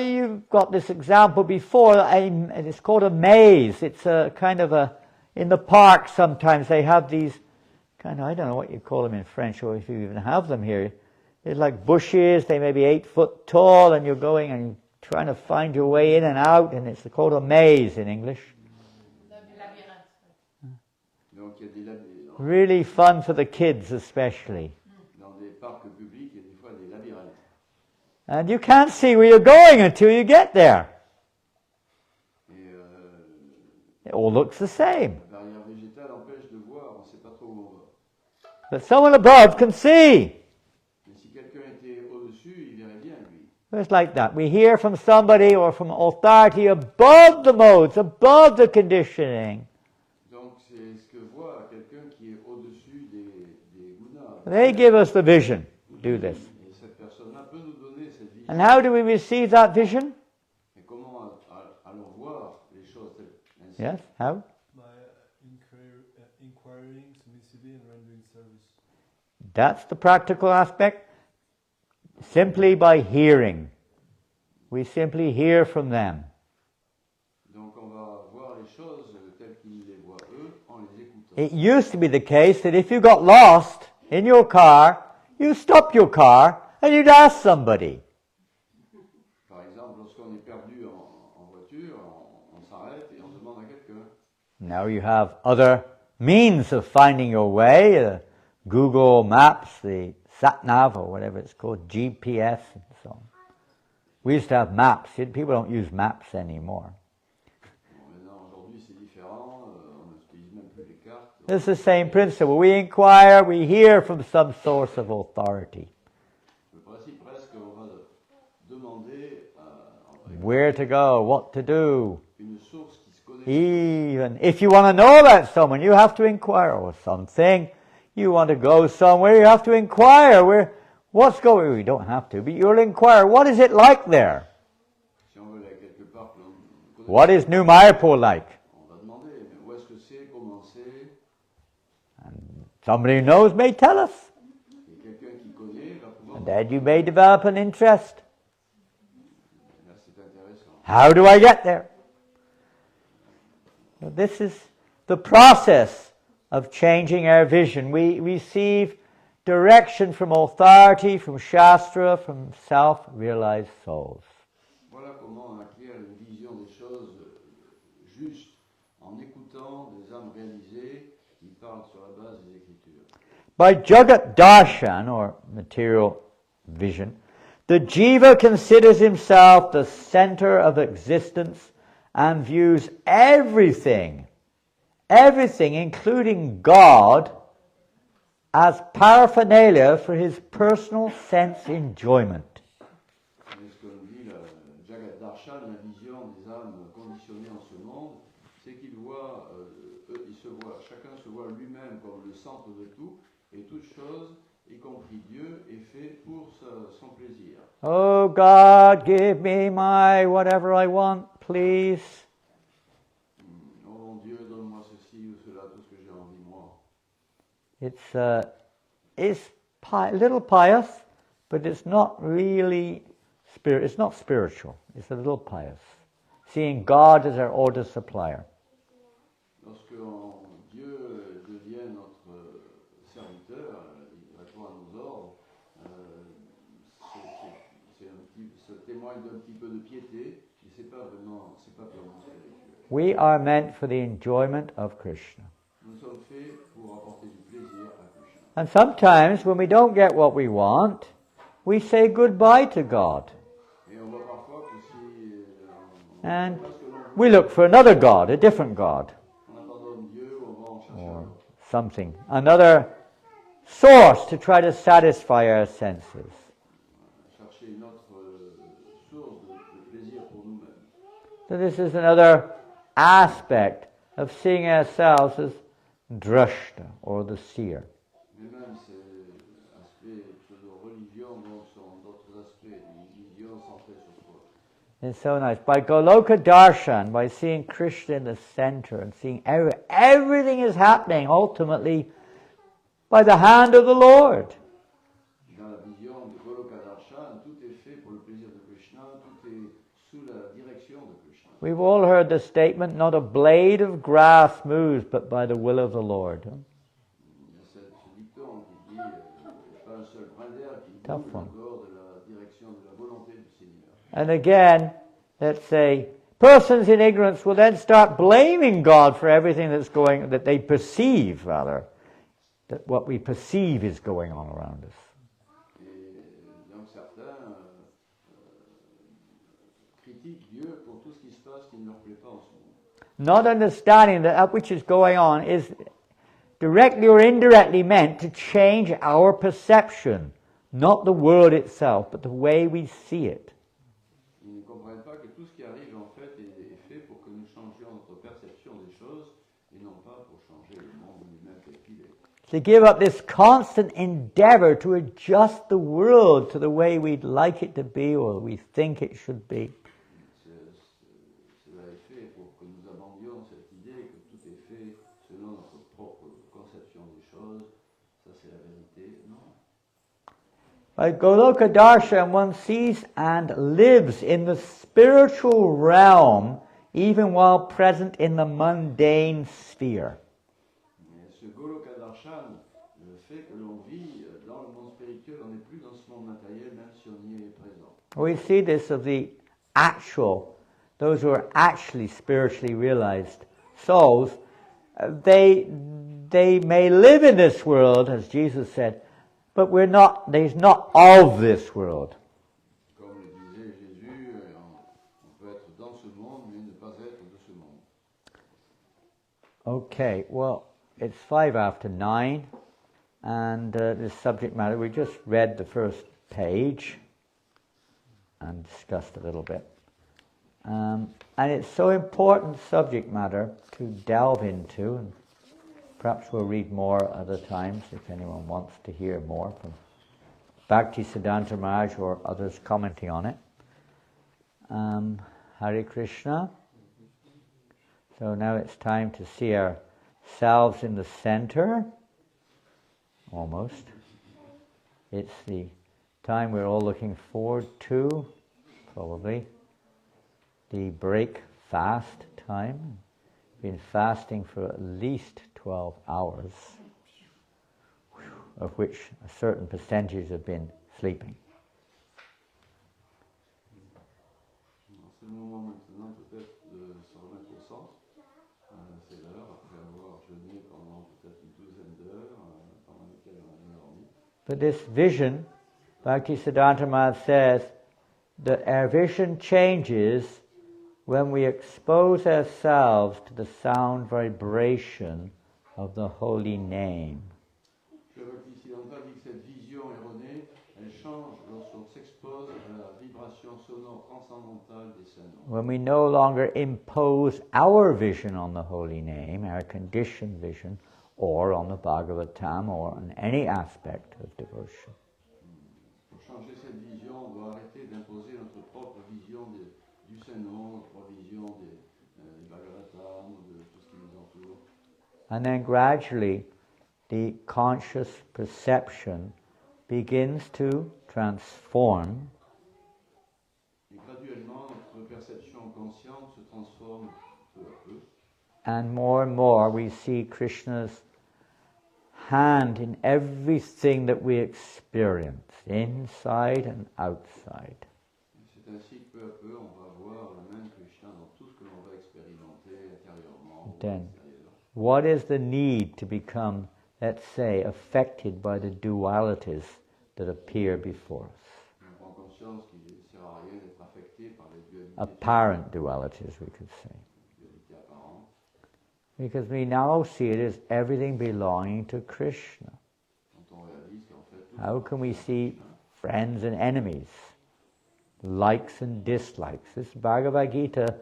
you've got this example before, it's called a maze. It's a kind of in the park sometimes they have these kind of, I don't know what you call them in French, or if you even have them here. They're like bushes, they may be 8 foot tall, and you're going and trying to find your way in and out, and it's called a maze in English. Donc il y a des labyrinthes. Really fun for the kids especially. Dans des parcs publics, il y a des fois des labyrinthes. And you can't see where you're going until you get there. Et It all looks the same. la barrière végétale empêche de voir, on ne sait pas trop où on va. But someone above can see. Mais si quelqu'un était au-dessus, il verrait bien, lui. It's like that. We hear from somebody or from authority above the modes, above the conditioning. Donc c'est ce que voit quelqu'un qui est au-dessus des gunas. They give us the vision. Do this. Et cette personne-là peut nous donner cette vision. And how do we receive that vision? Et comment allons voir les choses ainsi? Yes, how? By inquiring, submissively, and rendering service. That's the practical aspect. Simply by hearing. We simply hear from them. Donc on va voir les choses telles qu'ils les voient eux en les écoutant. It used to be the case that if you got lost in your car, you stop your car and you'd ask somebody. Par exemple, lorsqu'on est perdu en voiture, on s'arrête et on demande à quelqu'un. Now you have other means of finding your way, Google Maps, the sat-nav or whatever it's called, GPS and so on. We used to have maps. People don't use maps anymore. Bon, maintenant, aujourd'hui, c'est différent. On n'utilise même plus les cartes. It's the same principle. We inquire, we hear from some source of authority. Le principe reste qu'on va demander Where to go, what to do. une source qui se connaît. Even if you want to know about someone, you have to inquire, or something. You want to go somewhere, you have to inquire what's going on. You don't have to, but you'll inquire, what is it like there? Si on veut aller quelque part, on connaît What is New Mayapur like? on va demander, mais où est-ce que c'est, comment c'est? And somebody who knows may tell us. Et quelqu'un qui connaît va pouvoir. And then you may develop an interest. Là, c'est intéressant. How do I get there? Well, this is the process of changing our vision. We receive direction from authority, from Shastra, from self-realized souls. Voilà comment on acquiert une vision des choses justes en écoutant des âmes réalisées qui parlent sur la base des Écritures. By Jagat Darshan, or material vision, the jiva considers himself the center of existence and views everything, including God, as paraphernalia for his personal sense enjoyment. Mais ce qu'on dit, le Jagat Darshan, la vision des âmes conditionnées en ce monde, c'est qu'ils voient, chacun se voit lui-même comme le centre de tout, et toute chose, y compris Dieu, est fait pour son plaisir. Oh God, give me my whatever I want, please. Oh mon Dieu, donne-moi ceci ou cela, tout ce que j'ai envie, moi. It's little pious, but it's not really it's not spiritual. It's a little pious. Seeing God as our order supplier. Lorsque Dieu devient notre serviteur, il répond à nos ordres, ça témoigne d'un petit peu de piété, mais c'est pas purement spirituel. We are meant for the enjoyment of Krishna. Nous sommes faits pour apporter du plaisir à Krishna. And sometimes when we don't get what we want, we say goodbye to God. Et on voit parfois que si And we look for another God, a different God, on abandonne Dieu, on va en chercher un or autre. something, another source to try to satisfy our senses. Chercher une autre source de plaisir pour nous-mêmes. So this is another aspect of seeing ourselves as drashta, or the seer. Mais même ces aspects pseudo-religion donc sont d'autres aspects, une vision centrée sur soi. It's so nice. By Goloka Darshan, by seeing Krishna in the center and seeing everything is happening ultimately by the hand of the Lord. Dans la vision de Goloka Darshan, tout est fait pour le plaisir de Krishna, tout est sous la direction de Krishna. We've all heard the statement, not a blade of grass moves, but by the will of the Lord. Il y a ce dicton qui dit pas un seul brin d'herbe qui Tough bouge one. encore de la direction de la volonté du Seigneur. And again, let's say, persons in ignorance will then start blaming God for everything that they perceive, rather, that what we perceive is going on around us. Et donc certains critiquent Dieu pour tout ce qui se passe qui ne leur plaît pas en ce moment. Not understanding that which is going on is directly or indirectly meant to change our perception, not the world itself, but the way we see it. Ils ne comprennent pas que tout ce qui arrive en fait est fait pour que nous changions notre perception des choses et non pas pour changer le monde lui-même tel qu'il est. To give up this constant endeavor to adjust the world to the way we'd like it to be or we think it should be. Cela est fait pour que nous abandonnions cette idée que tout est fait selon notre propre conception des choses. Ça c'est la vérité. Non. By Goloka Darshan, one sees and lives in the spiritual realm even while present in the mundane sphere. Mais ce Goloka Darshan, le fait que l'on vit dans le monde spirituel, on n'est plus dans ce monde matériel, même si on y est présent. We see this of the those who are actually spiritually realized souls. They may live in this world, as Jesus said, but they're not of this world. Comme le disait Jésus, on peut être dans ce monde, mais ne pas être de ce monde. Okay, well, it's 9:05, and this subject matter, we just read the first page and discussed a little bit. And it's so important subject matter to delve into, and perhaps we'll read more other times if anyone wants to hear more from Bhaktisiddhanta Maharaj or others commenting on it. Hare Krishna. So now it's time to see ourselves in the center, almost. It's the time we're all looking forward to, probably. The break fast time. Been fasting for at least 12 hours, of which a certain percentage have been sleeping. C'est le moment maintenant peut-être de se remettre au centre. C'est l'heure, après avoir jeûné pendant peut-être une douzaine d'heures, pendant lesquelles on a bien dormi. But this vision, Bhaktisiddhanta Maharaj says, that our vision changes when we expose ourselves to the sound vibration of the holy name. Le Bhaktisiddhanta dit que cette vision erronée, elle change lorsqu'on s'expose à la vibration sonore transcendantale des saints noms. When we no longer impose our vision on the holy name, our conditioned vision, or on the Bhagavatam, or on any aspect of devotion. Pour changer cette vision, on doit arrêter d'imposer notre propre vision du Saint-Nom, notre vision du Bhagavatam, de tout ce qui nous entoure. And then gradually, the conscious perception begins to transform. Et graduellement, notre perception consciente se transforme peu à peu. And more we see Krishna's hand in everything that we experience, inside and outside. C'est ainsi que peu à peu, on va voir la main de Krishna dans tout ce que l'on va expérimenter intérieurement ou Then, extérieurement. what is the need to become, let's say, affected by the dualities that appear before us? On prend conscience qu'il ne sert à rien d'être affecté par les dualités. Apparent dualities, we could say. Dualités apparentes. Because we now see it as everything belonging to Krishna. Quand on réalise qu'en fait, tout How can we see friends and enemies, likes and dislikes? This is Bhagavad Gita,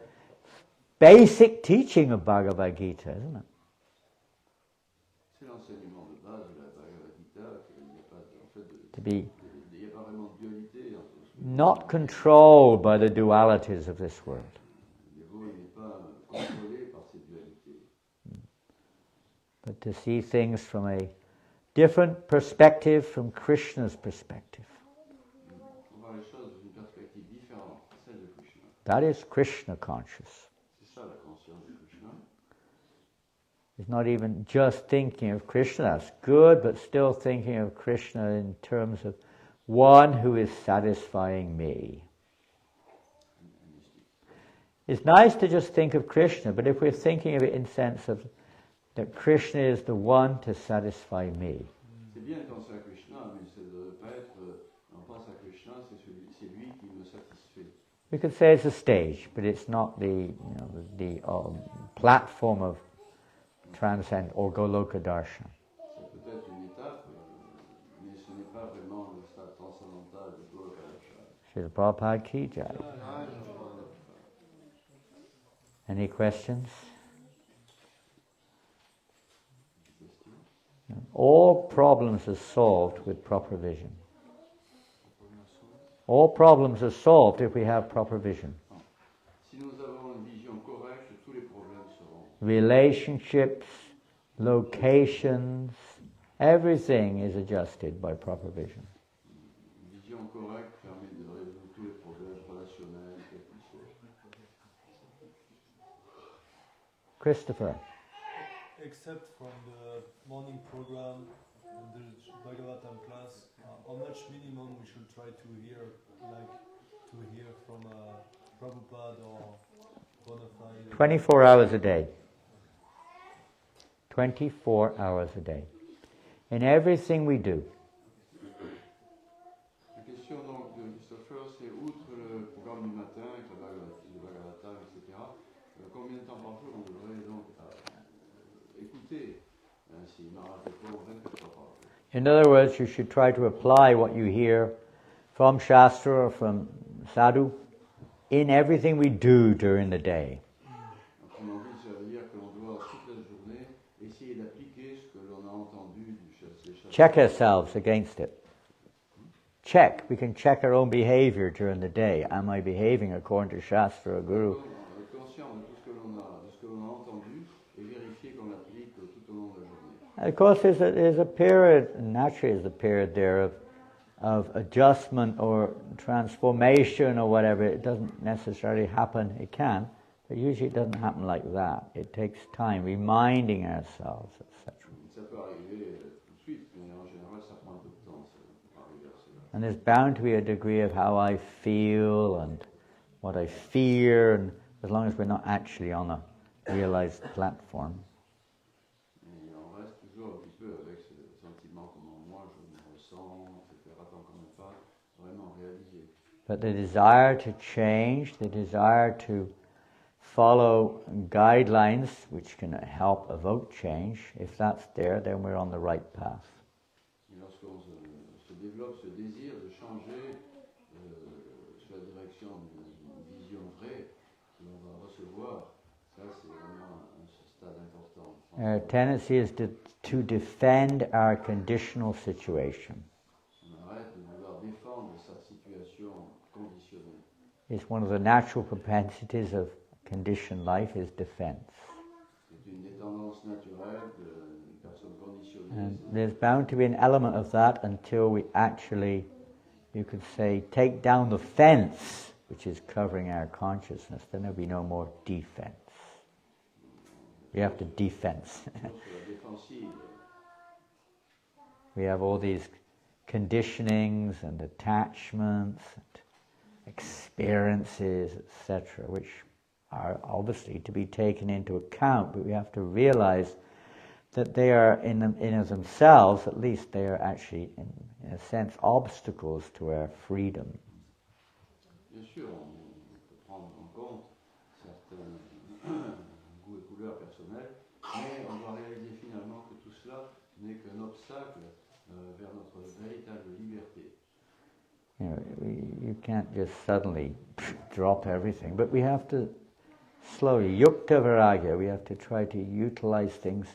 basic teaching of Bhagavad Gita, isn't it? c'est l'enseignement de base de la Bhagavad Gita, qu'il n'y a pas, en fait, To be il n'y a pas vraiment de dualité entre ce que not controlled by the dualities of this world. l'ego n'est pas contrôlé par ces dualités. But to see things from a different perspective, from Krishna's perspective. On voit les choses d'une perspective différente, celle de Krishna. That is Krishna conscious. C'est ça la conscience de Krishna. It's not even just thinking of Krishna, that's good, but still thinking of Krishna in terms of one who is satisfying me. It's nice to just think of Krishna, but if we're thinking of it in sense of that Krishna is the one to satisfy me. C'est bien de penser à Krishna, mais ça ne doit pas être, on pense à Krishna, c'est lui qui me satisfait. We could say it's a stage, but it's not the platform of transcend or Goloka Darshan. C'est peut-être une étape, mais ce n'est pas vraiment le stade transcendantal de Goloka Darshan. Srila Prabhupada ki jai. Any questions? All problems are solved with proper vision. All problems are solved if we have proper vision. Si nous avons une vision correcte, tous les problèmes seront. Relationships, locations, everything is adjusted by proper vision. Une vision correcte permet de résoudre tous les problèmes relationnels, quels qu'ils soient. Christopher. Except from the morning program and the Bhagavatam class, how much minimum we should try to hear, from Prabhupada or Bonafide? 24 hours a day. 24 hours a day. In everything we do. La question donc de Christopher, c'est outre le programme du matin avec le Bhagavatam, etc., combien de temps par jour on devrait donc écouter si Maharaj répond 24 heures par jour? In other words, you should try to apply what you hear from Shastra or from Sadhu in everything we do during the day. Autrement dit, ça veut dire que l'on doit toute la journée essayer d'appliquer ce que l'on a entendu du chassis. Check ourselves against it. Check. We can check our own behavior during the day. Am I behaving according to Shastra or Guru? Conscient de tout ce que l'on a, de ce que l'on a entendu et vérifier qu'on l'applique tout au long de la journée. And of course, there's a period, naturally there's a period there of adjustment or transformation or whatever. It doesn't necessarily happen. It can, but usually it doesn't happen like that. It takes time, reminding ourselves, etc. Ça peut arriver tout de suite, mais en général, ça prend un peu de temps pour arriver à cela. And there's bound to be a degree of how I feel and what I fear, and as long as we're not actually on a realized platform. Et on reste toujours un petit peu avec ce sentiment comment moi je me ressens, etc. Tant qu'on n'est pas vraiment réalisé. But the desire to change, the desire to follow guidelines which can help evoke change, if that's there, then we're on the right path. Et lorsqu'on se développe ce désir de changer sur la direction d'une vision vraie que l'on va recevoir, ça c'est vraiment un stade important. Our tendency is to defend our conditional situation. On arrête de vouloir défendre sa situation conditionnée. It's one of the natural propensities of conditioned life is defense. C'est une des tendances naturelles d'une personne conditionnée. And there's bound to be an element of that until we actually, you could say, take down the fence which is covering our consciousness. Then there'll be no more defense. We have to defense. We have all these conditionings and attachments and experiences, etc., which are obviously to be taken into account, but we have to realize that they are in themselves, at least they are actually, in a sense, obstacles to our freedom. Bien sûr, on peut prendre en compte certains goûts et couleurs personnels, mais on doit réaliser finalement que tout cela n'est qu'un obstacle vers notre véritable liberté. You know, you can't just suddenly drop everything, but we have to slowly, yukta viragya, we have to try to utilize things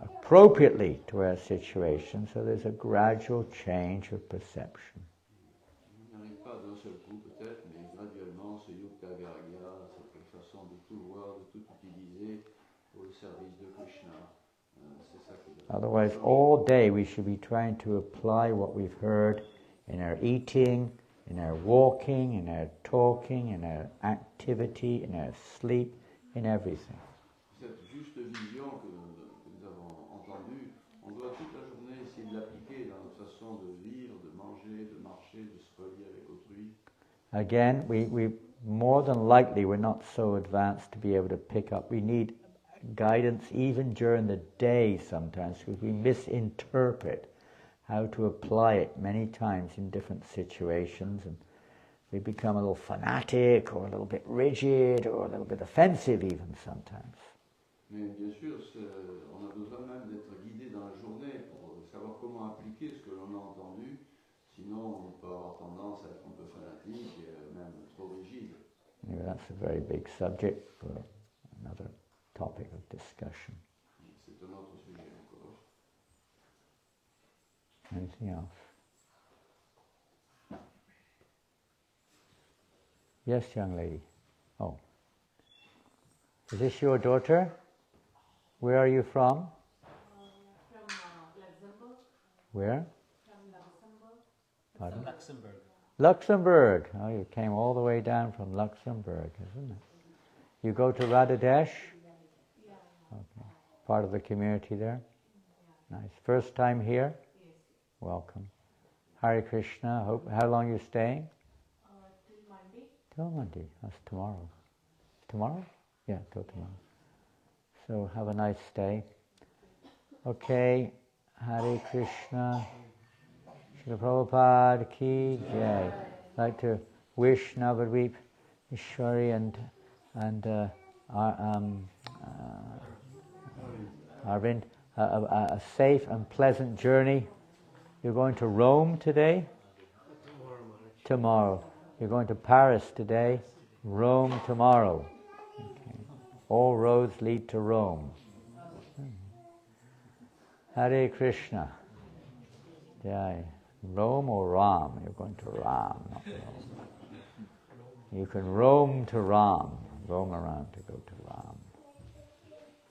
appropriately to our situation, so there's a gradual change of perception. On n'arrive pas d'un seul coup peut-être, mais graduellement ce yukta viragya, cette façon de tout voir, de tout utiliser au service de Krishna, c'est ça qui doit. Otherwise, all day we should be trying to apply what we've heard in our eating, in our walking, in our talking, in our activity, in our sleep, in everything. Cette juste vision que nous avons entendue, on doit toute la journée essayer de l'appliquer dans notre façon de vivre, de manger, de marcher, de se relier avec autrui. Again, we more than likely we're not so advanced to be able to pick up. We need guidance even during the day sometimes, because we misinterpret how to apply it many times in different situations, and we become a little fanatic or a little bit rigid or a little bit offensive even sometimes. Mais bien sûr, on a besoin même d'être guidé dans la journée pour savoir comment appliquer ce que l'on a entendu, sinon on peut avoir tendance à être un peu fanatique et même trop rigide. Anyway, that's a very big subject for another topic of discussion. C'est un autre sujet encore. Anything else? Yes, young lady. Oh. Is this your daughter? Where are you from? From Luxembourg. Where? From Luxembourg. Pardon? Luxembourg. Luxembourg. Oh, you came all the way down from Luxembourg, isn't it? You go to Radhadesh? Yeah. Okay. Part of the community there? Nice. First time here? Yes. Welcome. Hare Krishna. How long are you staying? Till Monday. Till Monday. That's tomorrow. Tomorrow? Yeah, till tomorrow. So have a nice stay. Okay. Hare Krishna. Srila Prabhupada ki jai. I'd like to wish Navadvip Ishwari and Arvind a safe and pleasant journey. You're going to Rome today? Tomorrow. You're going to Paris today, Rome tomorrow. Okay. All roads lead to Rome. Hare Krishna. Jai. Rome or Ram? You're going to Ram, not Rome. You can roam to Ram. Roam around to go to Ram.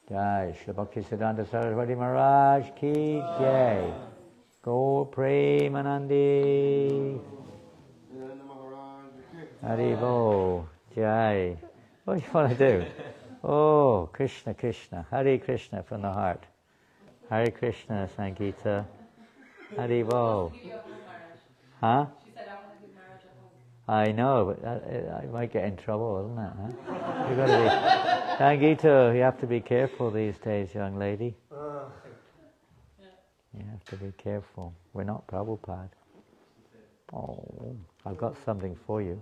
Jai. Shri Bhaktisiddhanta Saraswati Maharaj ki jai. Go Premanandi. Haribo. Jai. What do you want to do? Oh, Krishna, Krishna. Hare Krishna from the heart. Hare Krishna, Sankita. Haribo. Huh? She said, I want to do marriage at home. I know, but I might get in trouble, isn't it? Huh? You've got to be, Sangita, you have to be careful these days, young lady. You have to be careful. We're not Prabhupada. Oh, I've got something for you.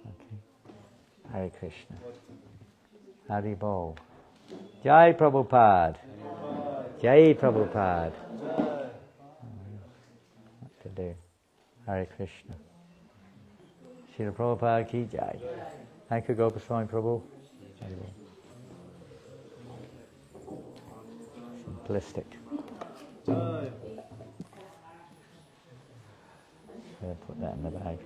Okay. Hare Krishna. Haribo. Jai Prabhupada. Jai Prabhupada. What to do? Hare Krishna. Srila Prabhupada ki jai. Thank you, Gopaswami Prabhu. Simplistic. I'll put that in the bag.